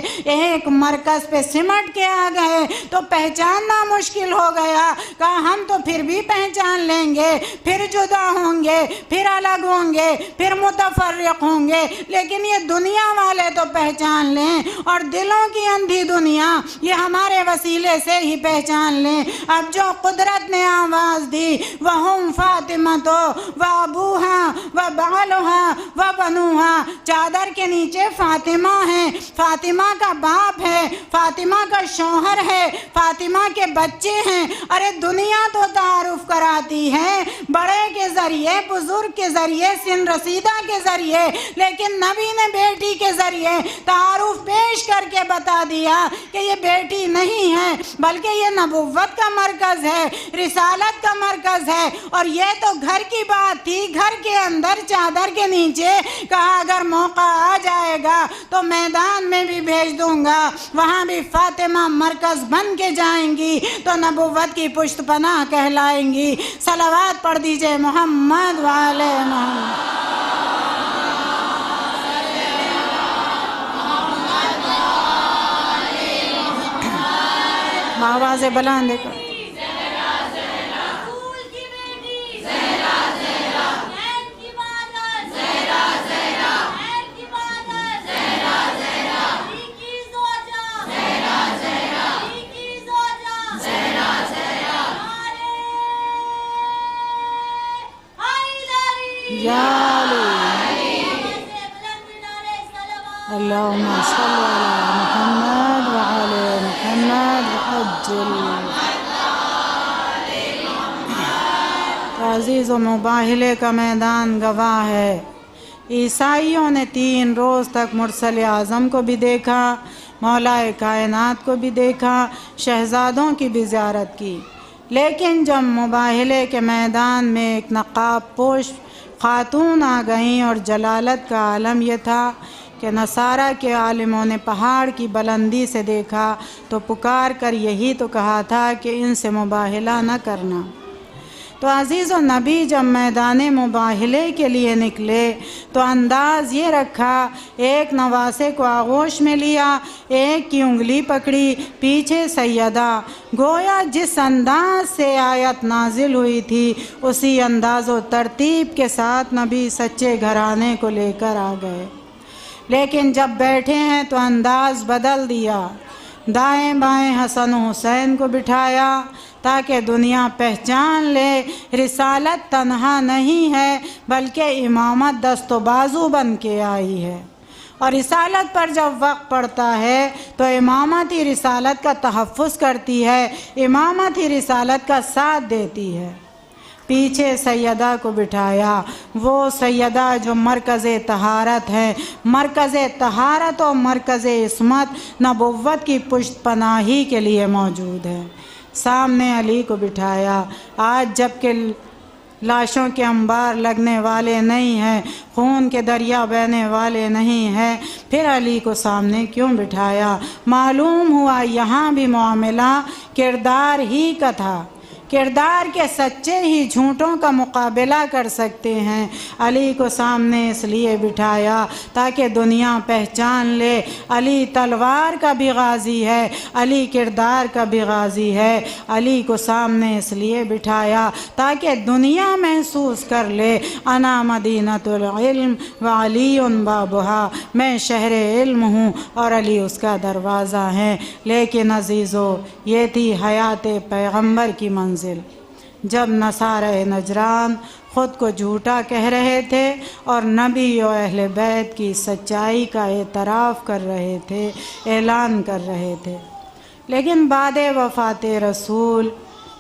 एक मरकज पे सिमट के आ गए तो पहचानना मुश्किल हो गया। कहा हम तो फिर भी पहचान लेंगे, फिर जुदा होंगे, फिर अलग होंगे, फिर मुतफर्रिक होंगे, लेकिन ये दुनिया वाले तो पहचान लें, और दिलों की अंधी दुनिया ये हमारे वसीले से ही पहचान लें। अब जो कुदरत ने आवाज़ दी, वहुम फातिमा तो व अबूहा व बालुहा व बनुहा, चादर के नीचे फातिमा है, फातिमा का बाप है, फातिमा का शौहर है, फातिमा के बच्चे हैं। अरे दुनिया तो तारुफ कराती है बड़े के ज़रिए, बुजुर्ग के ज़रिए, सिन रसीदा के ज़रिए, लेकिन नबी ने बेटी के ज़रिए तारुफ पेश करके बता दिया कि ये बेटी नहीं है, बल्कि ये नबुव्वत का मरकज़ है, रिसालत का मरकज़ है। और ये तो घर की बात थी, घर के अंदर चादर के नीचे। कहा अगर मौका आ जाएगा तो मैदान में भी भेज दूंगा, वहाँ भी फातिमा मरकज़ बन के जाएंगी तो नबुव्वत की पुष्टपनाह कहलाएंगी। सलावत पढ़ दीजिए मोहम्मद वाले मोहम्मद। आवाज़ बुलंद कर। अल्लाहुम्मा सल्ली अला मुहम्मद व आले मुहम्मद अज़ीज़ व मुबाहिले का मैदान गवाह है। ईसाइयों ने 3 रोज़ तक मुरसल आज़म को भी देखा, मौलाए कायनात को भी देखा, शहज़ादों की भी ज़ियारत की, लेकिन जब मुबाहिले के मैदान में एक नक़ाब पोश ख़ातून आ गईं और जलालत का आलम यह था कि नसारा के आलिमों ने पहाड़ की बुलंदी से देखा तो पुकार कर यही तो कहा था कि इनसे मुबाहिला न करना। तो अज़ीज़ व नबी जब मैदान मुबाहिले के लिए निकले तो अंदाज़ ये रखा, एक नवासे को आगोश में लिया, एक की उंगली पकड़ी, पीछे सैयदा, गोया जिस अंदाज से आयत नाजिल हुई थी उसी अंदाज़ व तरतीब के साथ नबी सच्चे घराने को लेकर आ गए। लेकिन जब बैठे हैं तो अंदाज़ बदल दिया, दाएं बाएं हसन हुसैन को बिठाया ताकि दुनिया पहचान ले रिसालत तन्हा नहीं है बल्कि इमामत दस्तो बाजू बन के आई है। और रिसालत पर जब वक्त पड़ता है तो इमामत ही रिसालत का तहफ़्फ़ुज़ करती है, इमामत ही रिसालत का साथ देती है। पीछे सैयदा को बिठाया, वो सैयदा जो मरकज़े तहारत है, मरकज़े तहारत और मरकज़े इस्मत नबुव्वत की पुष्ट पनाही के लिए मौजूद है। सामने अली को बिठाया। आज जबकि लाशों के अंबार लगने वाले नहीं हैं, खून के दरिया बहने वाले नहीं हैं, फिर अली को सामने क्यों बिठाया? मालूम हुआ यहाँ भी मामला किरदार ही का था किरदार के सच्चे ही झूठों का मुकाबला कर सकते हैं। अली को सामने इसलिए बिठाया ताकि दुनिया पहचान ले अली तलवार का भी गाजी है, अली किरदार का भी गाजी है। अली को सामने इसलिए बिठाया ताकि दुनिया महसूस कर ले अना मदीनतुल इल्म व अलीउन बाबुहा, मैं शहर इल्म हूँ और अली उसका दरवाज़ा है। लेकिन अजीज़ो, ये थी हयात पैगंबर की मंजिल जब नसारे नजरान ख़ुद को झूठा कह रहे थे और नबी और अहले बैत की सच्चाई का एतराफ़ कर रहे थे, ऐलान कर रहे थे। लेकिन बाद वफ़ात रसूल,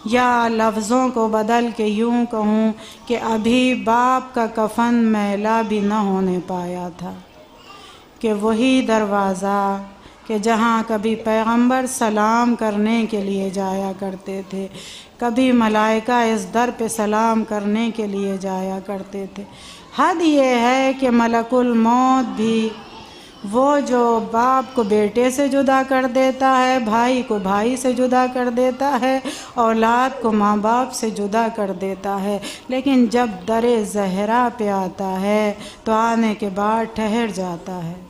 या लफ्ज़ों को बदल के यूँ कहूँ कि अभी बाप का कफ़न मैला भी न होने पाया था कि वही दरवाज़ा कि जहाँ कभी पैगंबर सलाम करने के लिए जाया करते थे, कभी मलाइका इस दर पे सलाम करने के लिए जाया करते थे। हद ये है कि मलकुल मौत भी, वो जो बाप को बेटे से जुदा कर देता है, भाई को भाई से जुदा कर देता है, औलाद को माँ बाप से जुदा कर देता है, लेकिन जब दरे ज़हरा पे आता है तो आने के बाद ठहर जाता है।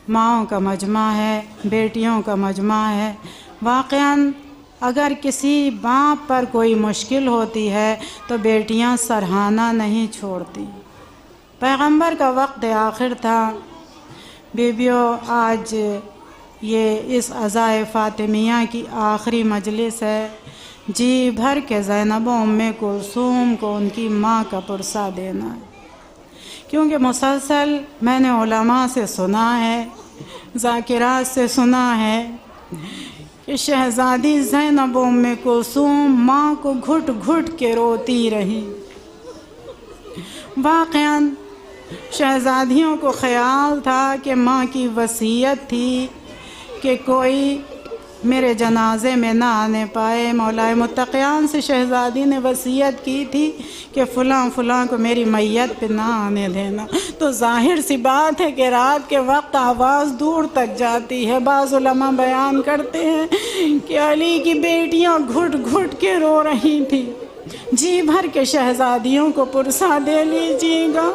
माँओं का मजमा है, बेटियों का मजमा है। वाक़यान अगर किसी बाप पर कोई मुश्किल होती है तो बेटियां सराहना नहीं छोड़ती। पैगंबर का वक्त आखिर था। बीबियों, आज ये इस अज़ाए फ़ातिमिया की आखिरी मजलिस है। जी भर के ज़ैनब उम्मे कुलसूम को उनकी माँ का पुरसा देना है, क्योंकि मुसलसल मैंने उलमा से सुना है, ज़ाकिरात से सुना है कि शहज़ादी ज़ैनब उम्मे कुलसूम माँ को घुट घुट के रोती रही। वाक़यान शहज़ादियों को ख़याल था कि माँ की वसीयत थी कि कोई मेरे जनाजे में ना आने पाए। मौलाए मुत्तक़ियान से शहज़ादी ने वसीयत की थी कि फ़लाँ फ़लाँ को मेरी मैयत पे ना आने देना। तो ज़ाहिर सी बात है कि रात के वक्त आवाज़ दूर तक जाती है। बाज़ उलमा बयान करते हैं कि अली की बेटियां घुट घुट के रो रही थी। जी भर के शहज़ादियों को पुरसा दे लीजिएगा।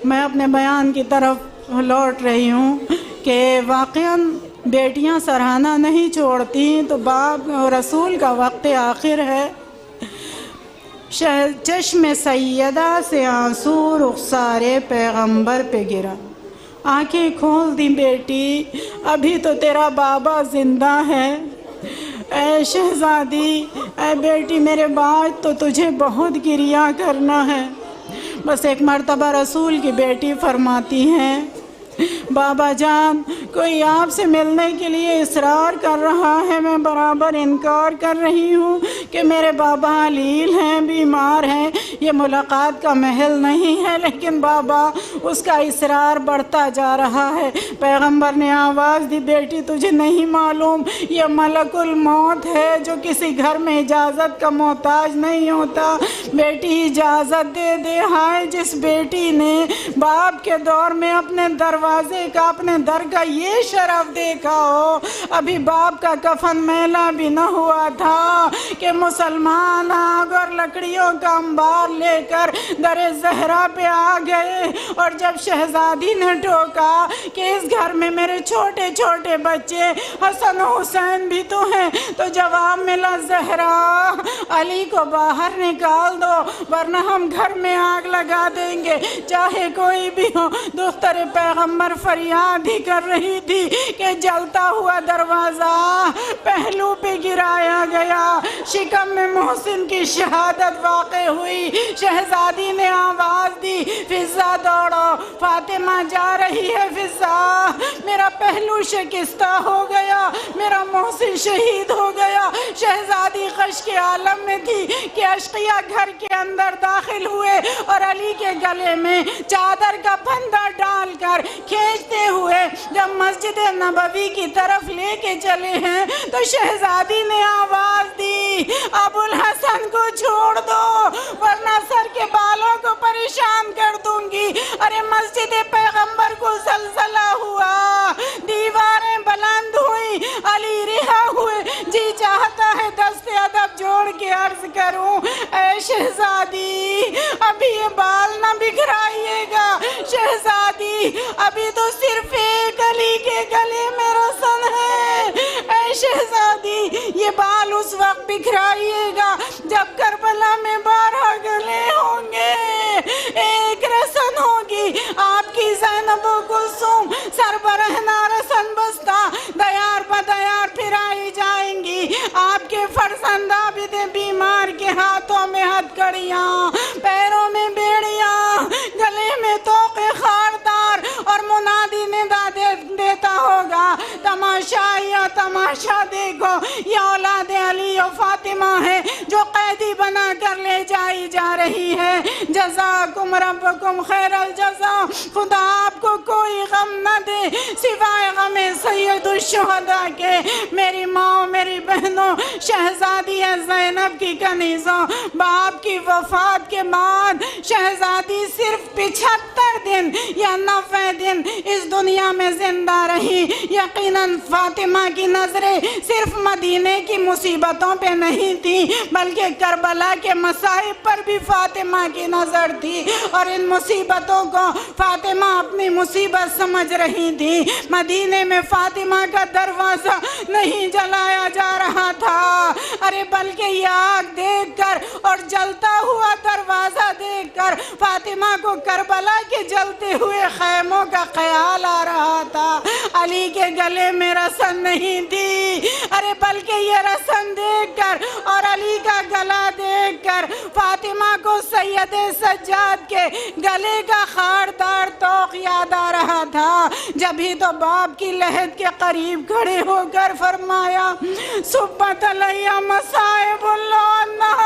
मैं अपने बयान की तरफ लौट रही हूँ कि वाक़यान बेटियां सराहना नहीं छोड़ती। तो बाप रसूल का वक्त आखिर है। चश्मे सैयदा से आंसू रुखसारे पैगंबर पे गिरा। आंखें खोल दी बेटी, अभी तो तेरा बाबा ज़िंदा है। ऐ शहज़ादी, ऐ बेटी, मेरे बाद तो तुझे बहुत गिरिया करना है। बस एक मर्तबा रसूल की बेटी फरमाती हैं, बाबा जान, कोई आपसे मिलने के लिए इसरार कर रहा है, मैं बराबर इनकार कर रही हूँ कि मेरे बाबा अलील हैं, बीमार हैं, ये मुलाकात का महल नहीं है। लेकिन बाबा, उसका इसरार बढ़ता जा रहा है। पैगंबर ने आवाज़ दी, बेटी तुझे नहीं मालूम, ये मलकुल मौत है जो किसी घर में इजाज़त का मोहताज नहीं होता। बेटी इजाज़त दे दे। हाय जिस बेटी ने बाप के दौर में अपने दरवाजे का, अपने दर का ये शरफ देखा हो। अभी बाप का कफन मैला भी न हुआ था कि मुसलमान आग और लकड़ियों का अंबार लेकर दरे ज़हरा पे आ गए। और जब शहज़ादी ने टोका कि इस घर में मेरे छोटे छोटे बच्चे हसन हुसैन भी तो हैं, तो जवाब मिला, ज़हरा, अली को बाहर निकाल दो वरना हम घर में आग लगा देंगे, चाहे कोई भी हो। दुख्तर पैगंबर फरियाद ही कर रही थी कि जलता हुआ दरवाज़ा पहलू पे गिराया गया। शिकम में मोहसिन की शहादत वाक़े हुई। शहज़ादी ने आवाज़ दी, फिज़ा दौड़ो, फातिमा जा रही है। फिज़ा, मेरा पहलू शिकस्ता हो गया, मेरा मोहसिन शहीद हो गया। शहज़ादी खश के आलम में थी कि अशकिया घर के अंदर दाखिल हुए और अली के गले में चादर का फंदा डालकर खींचते हुए जब मस्जिद नबवी की तरफ लेके चले हैं तो शहज़ादी ने आवाज़ दी, अबुल हसन को छोड़ दो वरना सर के बालों को परेशान कर दूंगी। अरे मस्जिद पैगंबर को ज़लज़ला हुआ, दीवारें बुलंद हुई, अली रिहा हुए। जी चाहता है दस्ते अभी ये बाल ना बिखराइएगा शहजादी, अभी तो सिर्फ एक अली के गले में रसन है। ऐ शहजादी, ये बाल उस वक्त बिखराइएगा जब करबला में 12 गले होंगे, एक रसन होगी आपकी ज़ैनब कुलसूम सरबरहना रसन बस्ता दयार बदयार फिराई जाएंगी। आपके फरजंद आबिद बीमार के हाथों में हथकड़ियाँ, पैरों में बेड़ियाँ, गले में तोके खारदार और मुनादी निदा देता होगा, तमाशा या तमाशा देखो, ये औलादे अली और फातिमा है जो कैदी बना कर ले जाई जा रही है। जज़ाकुम रब्बुकुम खैरल जज़ा, खुदा आपको कोई गम न दे सिवाय गमे सैयदुल शुहदा के। मेरी माँ, मेरी बहनों, शहजादी है ज़ैनब की कनीज़ों, बाप की वफ़ात के बाद शहजादी सिर्फ 75 दिन या 90 दिन इस दुनिया में जिंदा रही। यकीनन फातिमा की नज़रें सिर्फ मदीने की मुसीबतों पे नहीं थी, बल्कि करबला के मसाइब पर भी फातिमा की नज़र थी, और इन मुसीबतों को फातिमा अपनी मुसीबत समझ रही थी। मदीने में फातिमा का दरवाज़ा नहीं जलाया जा रहा था, अरे बल्कि ये आग देखकर और जलता हुआ दरवाज़ा देखकर फातिमा को करबला के जलते हुए खैमों का ख्याल आ रहा था। अली के गले में रसन नहीं थी, अरे बल्कि ये रसन देखकर और अली का गला देखकर फातिमा को सैयदे सज्जाद के गले का खारदार तोक याद आ रहा था। जब ही तो बाप की लहद के करीब खड़े होकर फरमाया, सुब्बत अलैया मसाइबुल्लाह,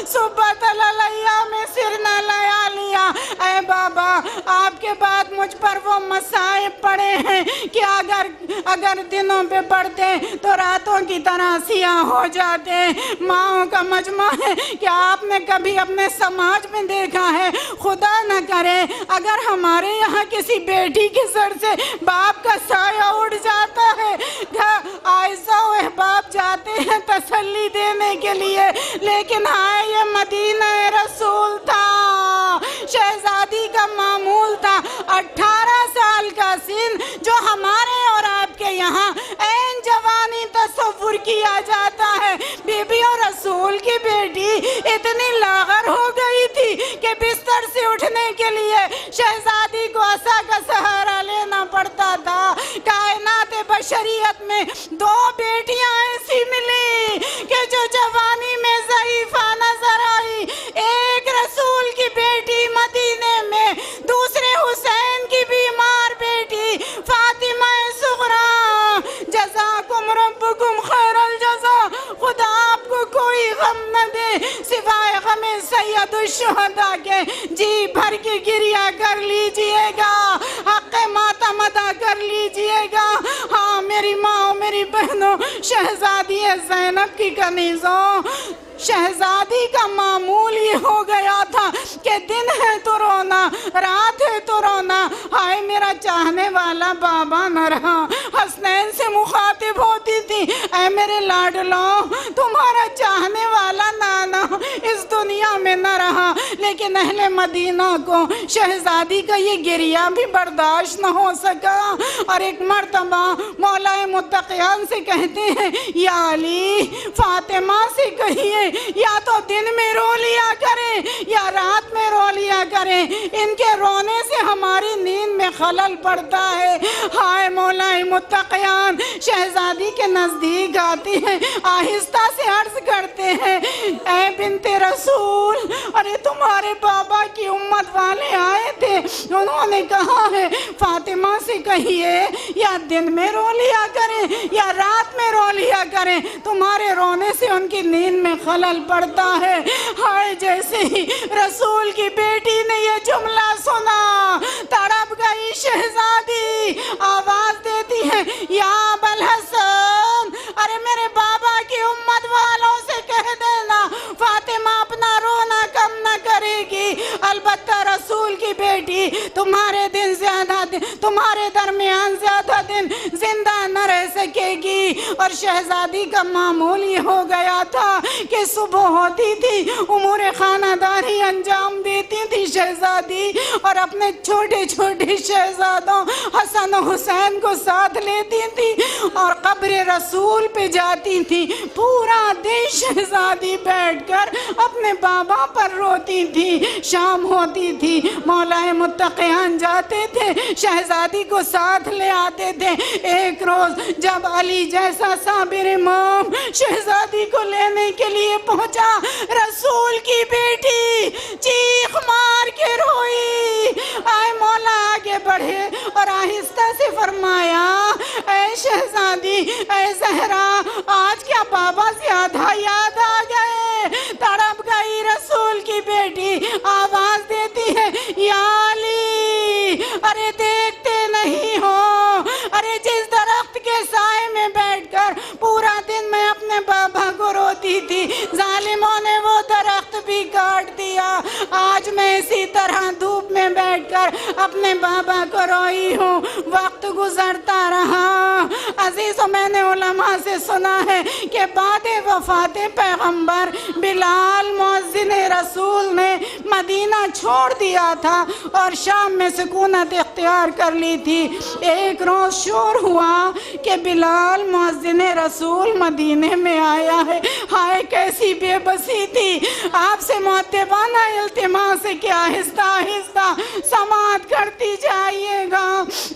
सुब्बत अलैया में सिर न लया लिया। ऐ बाबा, आपके बाद मुझ पर वो मसाइब पड़े हैं कि अगर दिनों पे पड़ते तो रातों की तरह सियाह हो जाते। माँओं का मजमा है कि आपने कभी अपने समाज में देखा है, खुदा न करे अगर हमारे यहाँ किसी बेटी के सर से बाप का साया उड़ जाता है, आयशा व बाप जाते हैं तसल्ली देने के लिए, लेकिन हाँ ये मदीना रसूल था, शहजादी का मामूल था। 18 साल का सीन जो हमारे और आपके यहाँ ऐन जवानी तस्वुर किया जाता है। बीबी और रसूल की बेटी इतनी लागर हो गई थी कि बिस्तर से उठने के लिए शहजादी को असा का सहारा लेना पड़ता था। कायनात बशरियत में 2 बेटियां ऐसी मिली कि जो जवानी में ज़ईफ़ा नजर आई, एक रसूल की बेटी मदीने में, दूसरे हुसैन की बीमार बेटी फातिमा सुगरा। जज़ाकुम रब्बुकुम खैरल जज़ा, खुदा आपको कोई गम न दे सिवाय गमे सैयदुल शुहदा के। जी भर के गिरिया कर लीजिएगा, हक़ मातम अदा कर लीजिएगा। हाँ मेरी माँ, मेरी बहनों, शहजादी है ज़ैनब की कनीज़ों, शहजादी का मामूल ये हो गया था कि दिन है तो रोना, रात है तो रोना। हाय मेरा चाहने वाला बाबा न रहा। हसनैन से मुखातिब होती थी, ऐ मेरे लाडलों, तुम्हारा चाहने वाला नाना इस दुनिया में न रहा। लेकिन अहले मदीना को शहजादी का ये गिरिया भी बर्दाश्त न हो सका, और एक मर्तबा मौलाए मुत्तक़ियान से कहते हैं, या अली, फातिमा से कहिए या तो दिन में रो लिया करें या रात में रो लिया करें, इनके रोने से हमारी नींद में खलल पड़ता है। हाय मौलाए मुत्तक़ियान शहजादी के नज़दीक आती हैं, आहिस्ता से अर्ज करते हैं, ऐ बिन्ते रसूल, अरे तुम्हारे बाबा की उम्मत वाले आए थे, उन्होंने कहा है फातिमा से कहिए या दिन में रो लिया करें या रात में रो लिया करें, तुम्हारे रोने से उनकी नींद में खलल पड़ता है। हाय जैसे ही रसूल की बेटी ने ये जुमला सुना, तड़प गई शहजादी, आवाज देती है, या अबल हसन, अरे मेरे बाबा की उम्मत वालों से कह देना फातिमा अपना रोना कम न करेगी, अलबत्ता रसूल की बेटी तुम्हारे तुम्हारे दरमियान ज्यादा दिन जिंदा न रह सकेगी। और शहजादी का मामूल ये हो गया था कि सुबह होती थी, उमूर खानादारी अंजाम देती शहजादी और अपने छोटे छोटे शहजादों हसन हुसैन को साथ लेती थी और कब्र रसूल पे जाती थी। पूरा दिन शहजादी बैठकर अपने बाबा पर रोती थी। शाम होती थी, मौलाए मुत्तक़ियान जाते थे, शहजादी को साथ ले आते थे। एक रोज जब अली जैसा साबिर इमाम शहजादी को लेने के लिए पहुंचा, रसूल की बेटी चीख मार के रोई। आए मौला आगे बढ़े और आहिस्ता से फरमाया, ऐ शहजादी, ऐ ज़हरा, आज क्या बाबा से आधा याद आ गए? तड़प गई रसूल की बेटी, आवाज देती है, या अली, अरे देखते नहीं हो? अरे जिस दरख्त के साए में बैठकर पूरा दिन मैं अपने बाबा को रोती थी, जालिमों ने वो दरख्त भी काट दिया। आज मैं इसी तरह धूप में बैठकर अपने बाबा को रोई हूँ। वक्त गुजरता रहा। अजीज़ों, मैंने उलमा से सुना है कि बाद वफ़ात पैगम्बर बिलाल मुअज्जिन रसूल ने मदीना छोड़ दिया था और शाम में सुकूनत इख्तियार कर ली थी। एक रोज़ शोर हुआ कि बिलाल मुअज्जिन रसूल मदीने में आया है। हाय कैसी बेबसी थी। आपसे मुअद्दिबाना इल्तिमास है कि आहिस्ता आहिस्ता समात करती जाइएगा।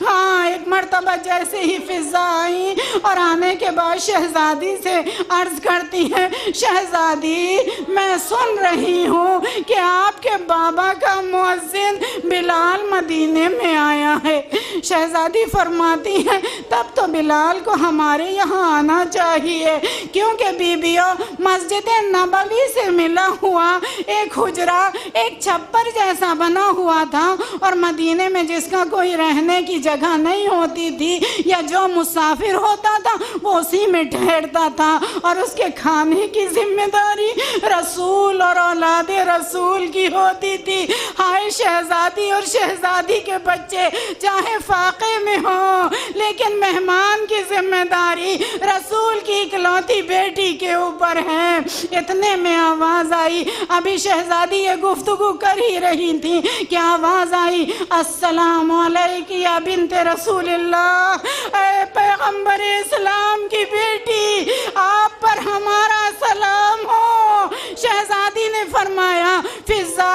हाँ, एक मर्तबा जैसे ही फिजा आई और आने के बाद शहजादी से अर्ज करती है, शहजादी, मैं सुन रही हूँ कि आपके बाबा का मुअज्जिन बिलाल मदीने में आया है। शहजादी फरमाती है, तब तो बिलाल को हमारे यहाँ आना चाहिए, क्योंकि बीबियों, मस्जिद नबवी से मिला हुआ एक हुजरा, एक छप्पर जैसा बना हुआ था और मदीने में जिसका कोई रहने की जगह नहीं होती थी या जो मुसाफिर होता था वो उसी में ठहरता था और उसके खाने की जिम्मेदारी रसूल और औलादे रसूल की होती थी। हाय शहजादी और शहजादी के बच्चे चाहे फाके में हो, लेकिन मेहमान की जिम्मेदारी रसूल की इकलौती बेटी के ऊपर है। इतने में आवाज़ आई। अभी शहजादी ये गुफ्तगू कर ही रही थी कि आवाज़ आई, अस्सलामु अलैकी या बिन्ते रसूलिल्लाह, ऐ पैगम्बर इस्लाम की बेटी, आप पर हमारा सलाम हो। शहजादी ने फरमाया, फिजा,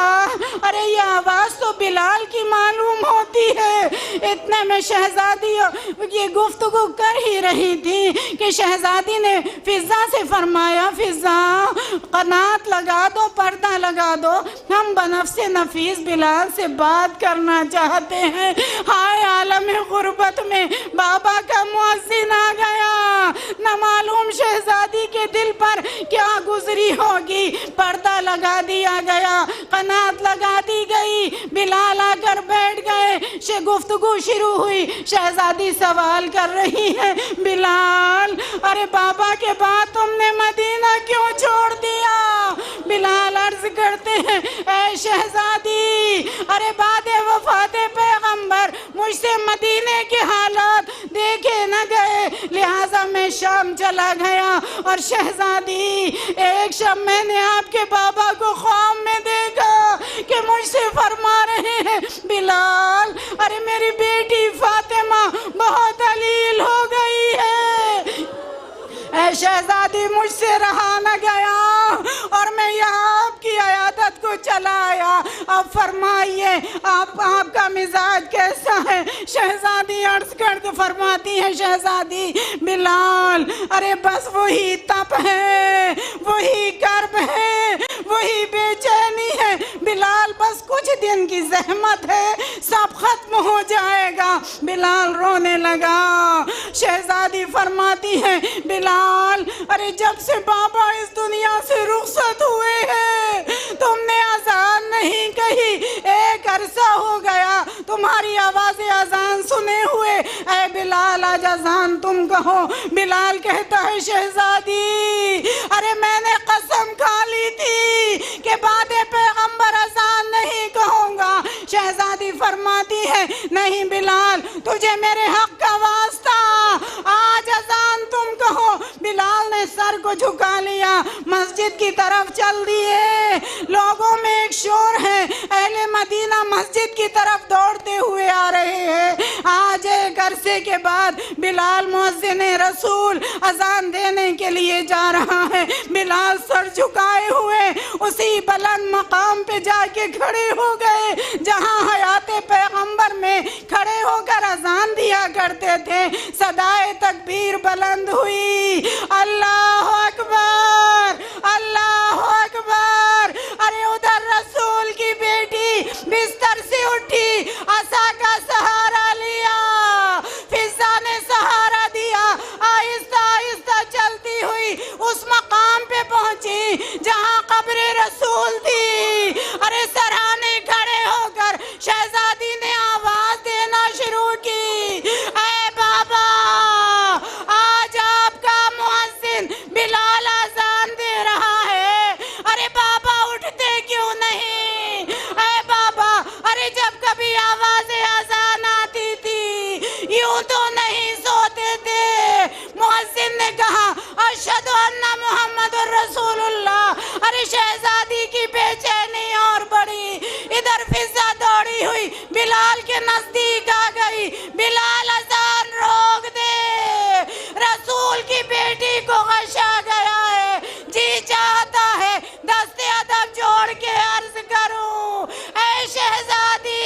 अरे ये आवाज़ तो बिलाल की मालूम होती है। इतने में शहजादी ये गुफ्तगू कर ही रही थी कि शहजादी ने फिजा से फरमाया, फिजा, कनात लगा दो, पर्दा लगा दो, हम बनफ्से नफीस बिलाल से बात करना चाहते हैं। हाय आलम गुर्बत में बाबा का मुअज्जिन आ गया। न मालूम शहजादी के दिल पर क्या गुजरी होगी। पर्दा लगा दिया गया, कनात लगा दी गई, बिलाल आकर बैठ गए। गुफ्तगू शुरू हुई। शहजादी सवाल कर रही है, बिलाल, अरे बाबा के बाद तुमने मदीना क्यों छोड़ दिया? बिलाल अर्ज करते हैं, ऐ शहजादी, अरे बाद वफात पैगंबर मुझसे मदीने के हालात देखे न गए, लिहाजा मैं शाम चला गया। और शहजादी, एक शब मैंने आपके बाबा को ख्वाब में देखा कि मुझसे फरमा रहे हैं, बिलाल, अरे मेरी बेटी फातिमा बहुत अलील हो गई है। ऐ शहजादी, मुझसे रहा न गया और मैं यहाँ आपकी अयादत को चला आया। अब फरमाइए, आपका मिजाज कैसा है? शहजादी अर्ज करके फरमाती है, शहजादी, बिलाल, अरे बस वही तप है, वही कर्ब है, वही बेचैनी है। बिलाल, बस कुछ दिन की जहमत है, सब खत्म हो जाएगा। बिलाल रोने लगा। शहजादी फरमाती है, बिलाल, अरे जब से बाबा इस दुनिया से रुखसत हुए हैं तुमने अजान नहीं कही। एक अरसा हो गया तुम्हारी आवाज़ अजान सुने हुए। ऐ बिलाल, आज अजान तुम कहो। बिलाल कहता है, शहजादी, अरे मैंने कसम खा ली थी कि बाद पैगंबर अजान नहीं कहूँगा। शहजादी फरमाती है, नहीं बिलाल, तुझे मेरे हक का वास्ता, आज अजान तुम कहो। बिलाल ने सर को झुका लिया, मस्जिद की तरफ चल दिए। लोगों में एक शोर है, अहले मदीना मस्जिद की तरफ दौड़ते हुए आ रहे हैं। आज एक अरसे के बाद बिलाल मुअज्जिन रसूल अजान देने के लिए जा रहा है। बिलाल सर झुकाए हुए उसी बुलंद मकाम पे जाके खड़े हो गए जहां हयाते पैगंबर में खड़े होकर अजान दिया करते थे। सदाए तकबीर बुलंद हुई, अल्लाह अकबर, अल्लाह अकबर। अरे उधर रसूल की बेटी बिस्तर से उठी, असा का सहारा लिया, फिजा ने सहारा दिया, आहिस्ता आहिस्ता चलती हुई उस मकाम पे पहुंची जहां कब्र रसूल थी। अरे सराहने खड़े होकर शहजादी ने आवाज देना शुरू की, ऐ बाबा, आज आपका मुअज्जिन बिलाल अजान दे रहा है। अरे बाबा उठते क्यों नहीं? ऐ बाबा, अरे जब कभी आवाज़ें अजान आती थी यूं तो नहीं सोते थे। मुअज्जिन ने कहा, अशहदु अन्ना मुहम्मदुर रसूलुल्लाह। अरे शहजादी की बेचैनी और बढ़ी। इधर फिजा दौड़ी हुई बिलाल के नजदीक आ गई। बिलाल अजान रोक दे, रसूल की बेटी को गशा गया है। जी चाहता है दस्ते अदब जोड़ के अर्ज करूं, ऐ शहजादी,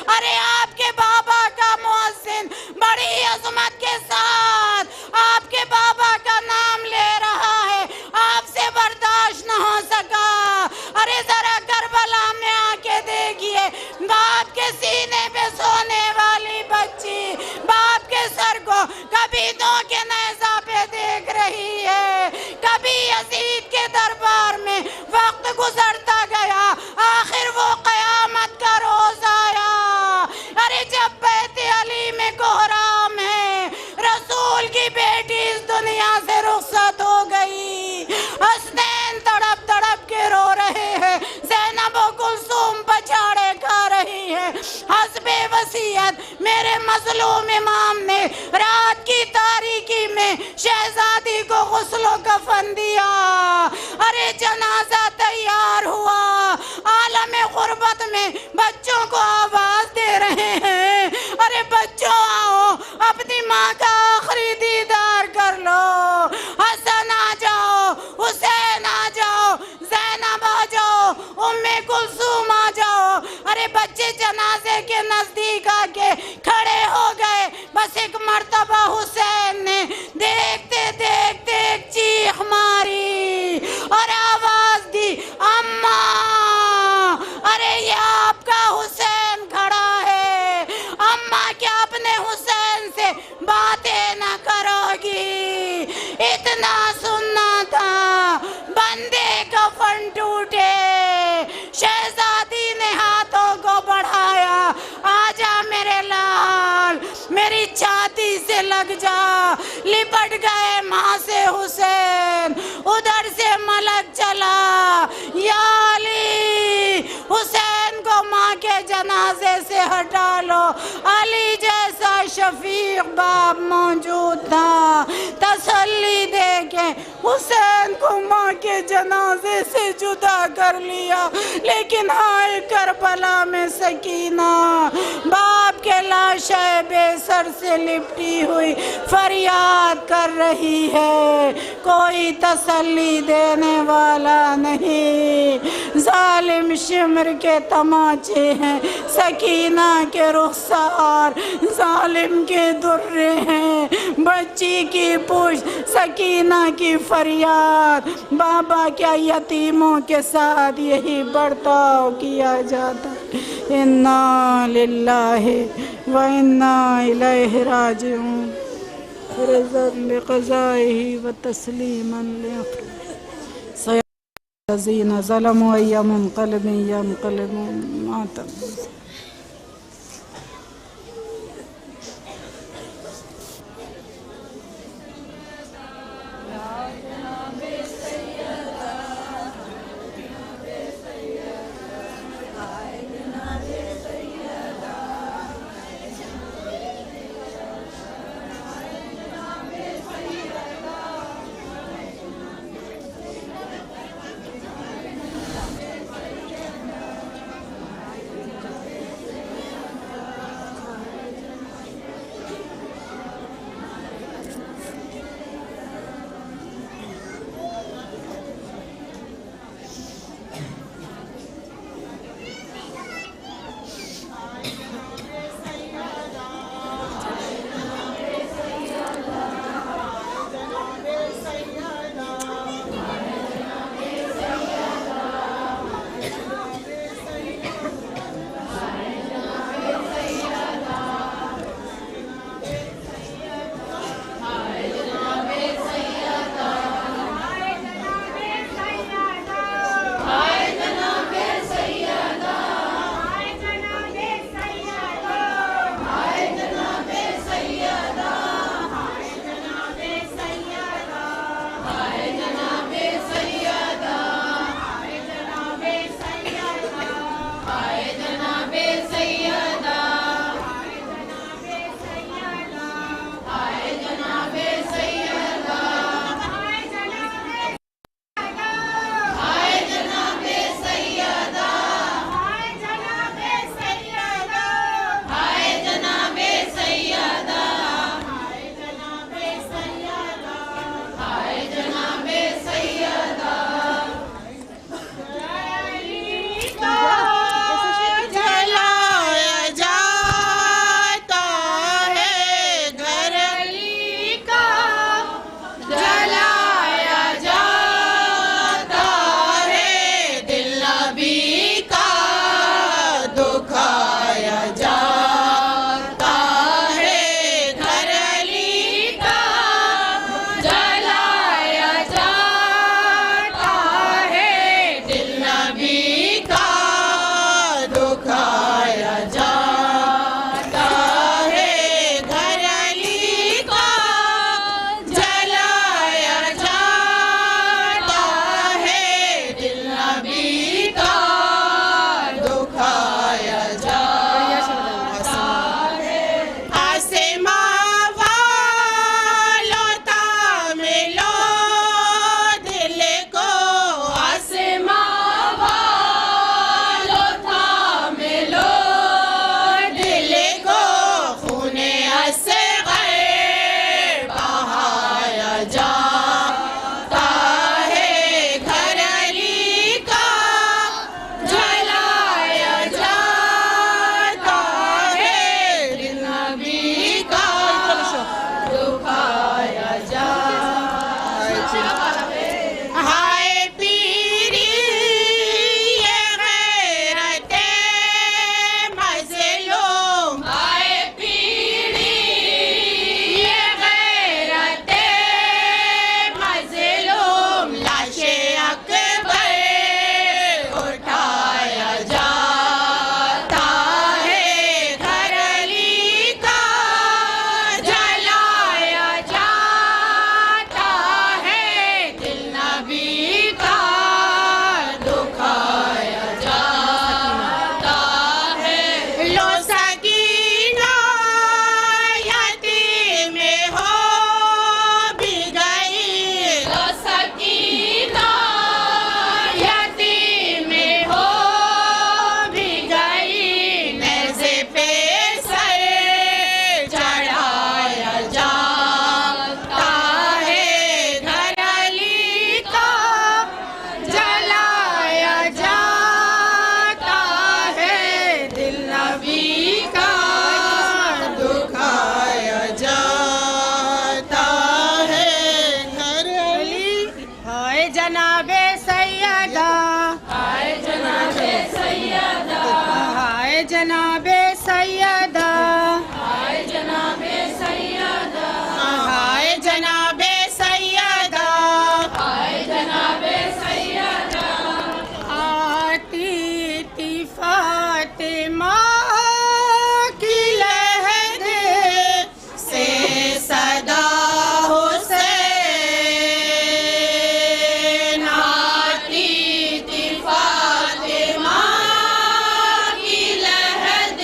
अरे आपके बाबा का मुअज्जिन बड़ी अजमत के साथ आपके बाबा का नाम ले रहा है, आपसे बर्दाश्त न हो सका। अरे जरा करबला में आके देखिए, बाप के सीने पे सोने वाली बच्ची बाप के सर को कभी दो के नेज़ा पे देख रही है, कभी यजीद के दरबार में वक्त गुजरता गया, आखिर वो कयामत का रोज आया। अरे जब बैते अली में कोहराम है, रसूल की बेटी इस दुनिया से रुखसत हो गई। हसनैन तड़प तड़प के रो रहे हैं, ज़ैनब व कुलसूम पछाड़े खा रही है। हस्बे वसीयत मेरे मजलूम इमाम ने रात की तारीकी में शहजादी को गुस्लो कफन दिया। अरे जनाजा तैयार हुआ, आलम गुर्बत में बच्चों को आवाज दे रहे हैं, अरे बच्चों आओ अपनी माँ का आखिरी दीदार कर लो। हसन आ जाओ, हुसैन आ जाओ, ज़ैनब आ जाओ, उम्मे कुलसूम आ जाओ। अरे बच्चे जनाजे के नजदीक आके खड़े हो गए। बस एक मर्तबा हुसैन ने देखते देखते एक चीख मारी और आवाज दी, अम्मा। अरे ये आपका हुसैन खड़ा है, अम्मा क्या अपने हुसैन से बातें न करोगी? इतना सुनना था, बंदे कफन टूटे। शहजादी ने हाथों को बढ़ाया, आजा मेरे लाल, मेरी छाती से लग जा। लिपट गए माँ से हुसैन, उधर से मलक चला, या अली, हुसैन को माँ के जनाजे से हटा लो। अली जैसा शफीक बाप मौजूद था, तसल्ली दे के हुसैन को माँ के जनाजे से जुदा कर लिया। लेकिन हाय करबला में सकीना बाप के लाशें बेसर से लिपटी हुई फरियाद कर रही है, कोई तसल्ली देने वाला नहीं। जालिम शिमर के तमाचे हैं, सकीना के रुखसार जालिम के दुर्रे हैं। बच्ची की पुश, सकीना की फरियाद, बाबा क्या यतीमों के साथ यही बर्ताव किया जाता? इन्ना लिल्लाहि व इन्ना इलैहि राजिऊन। रिज़क़न लिक़ज़ाइहि व तस्लीमन लिज़ीना ज़लमू यंक़लिबू यंक़लिबू मा तब। जनाबे सैयदा, हाय जनाबे सैयदा, हाय जनाबे सैयदा, हाय जनाबे सैयदा, आती थी फातिमा की लहद से सदा हुसैन, आती थी फातिमा की लहद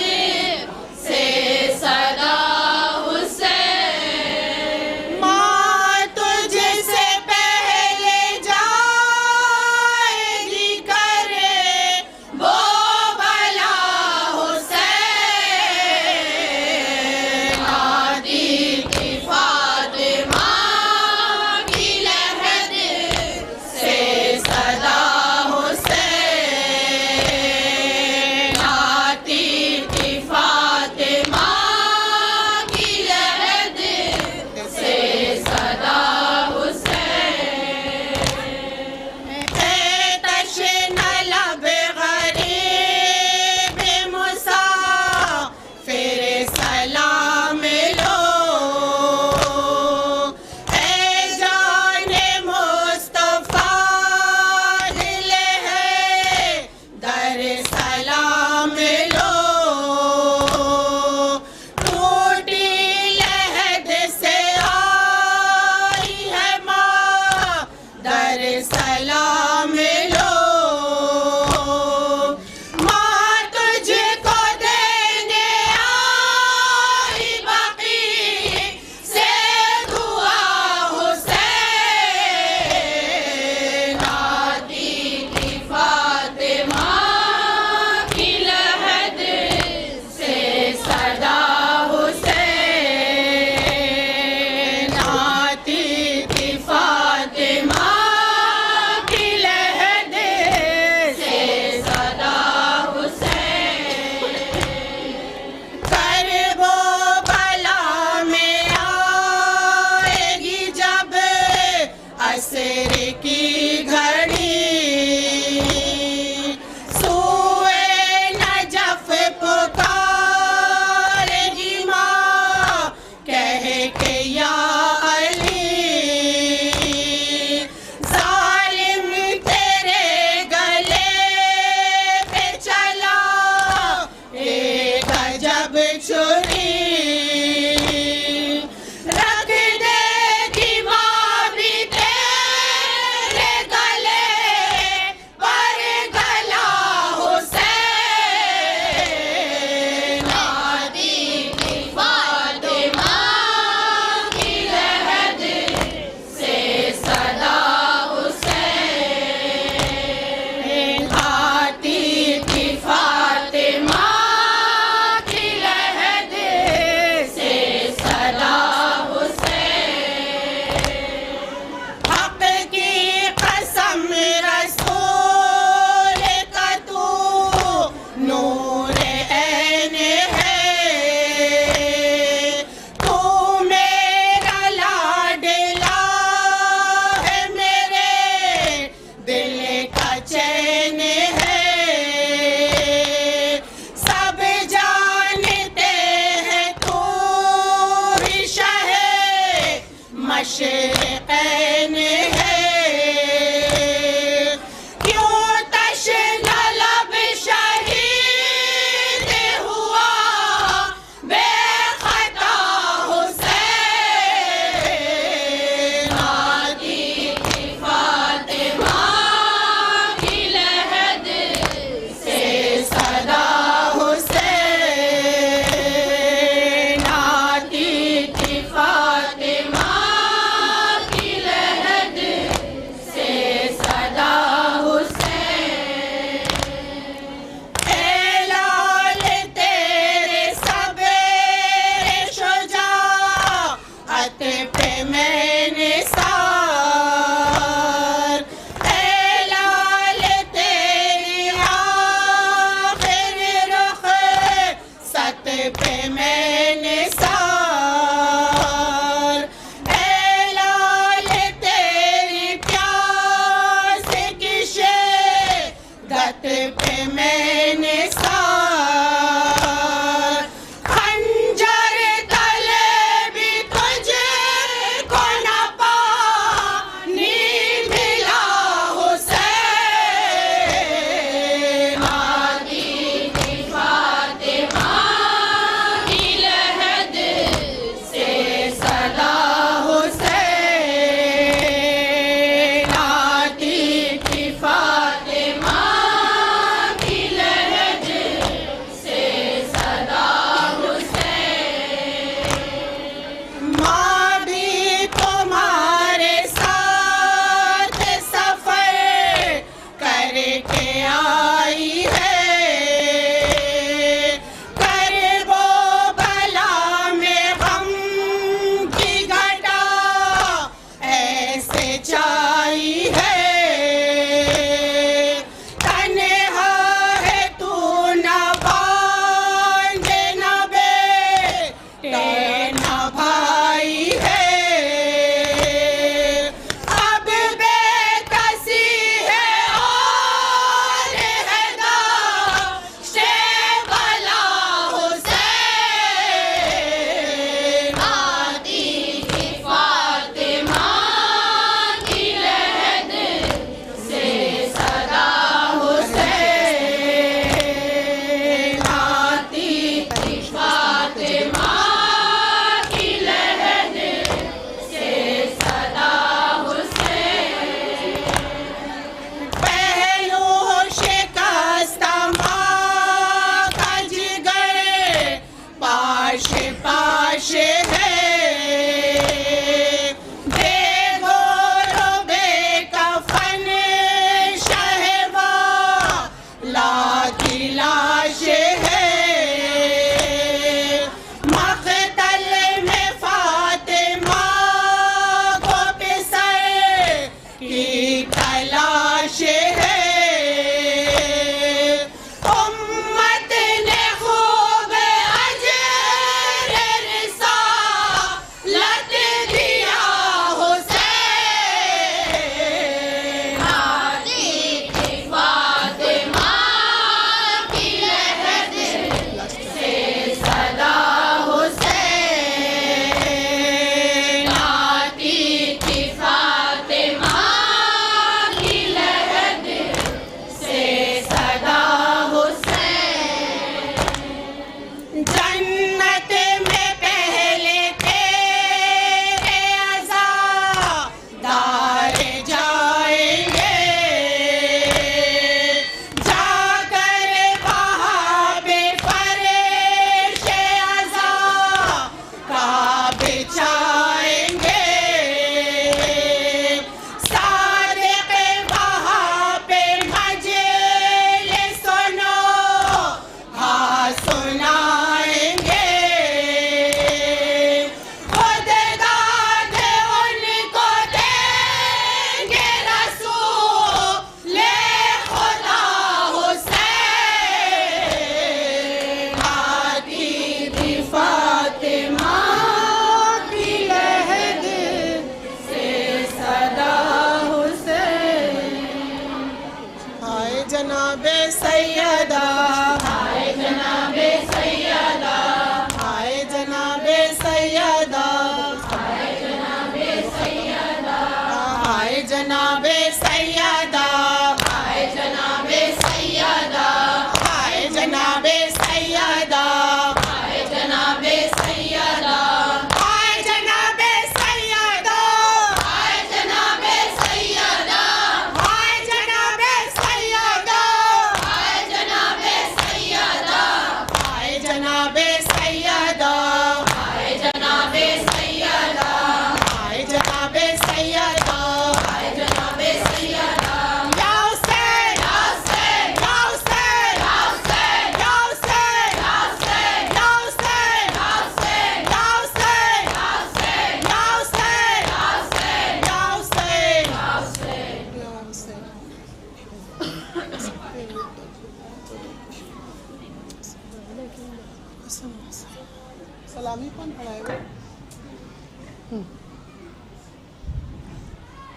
सलामी कौन पढ़ाएगा?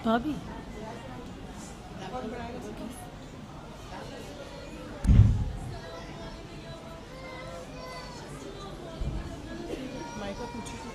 भाभी कौन पढ़ाएगा? माइका पूछी तो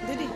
दीदी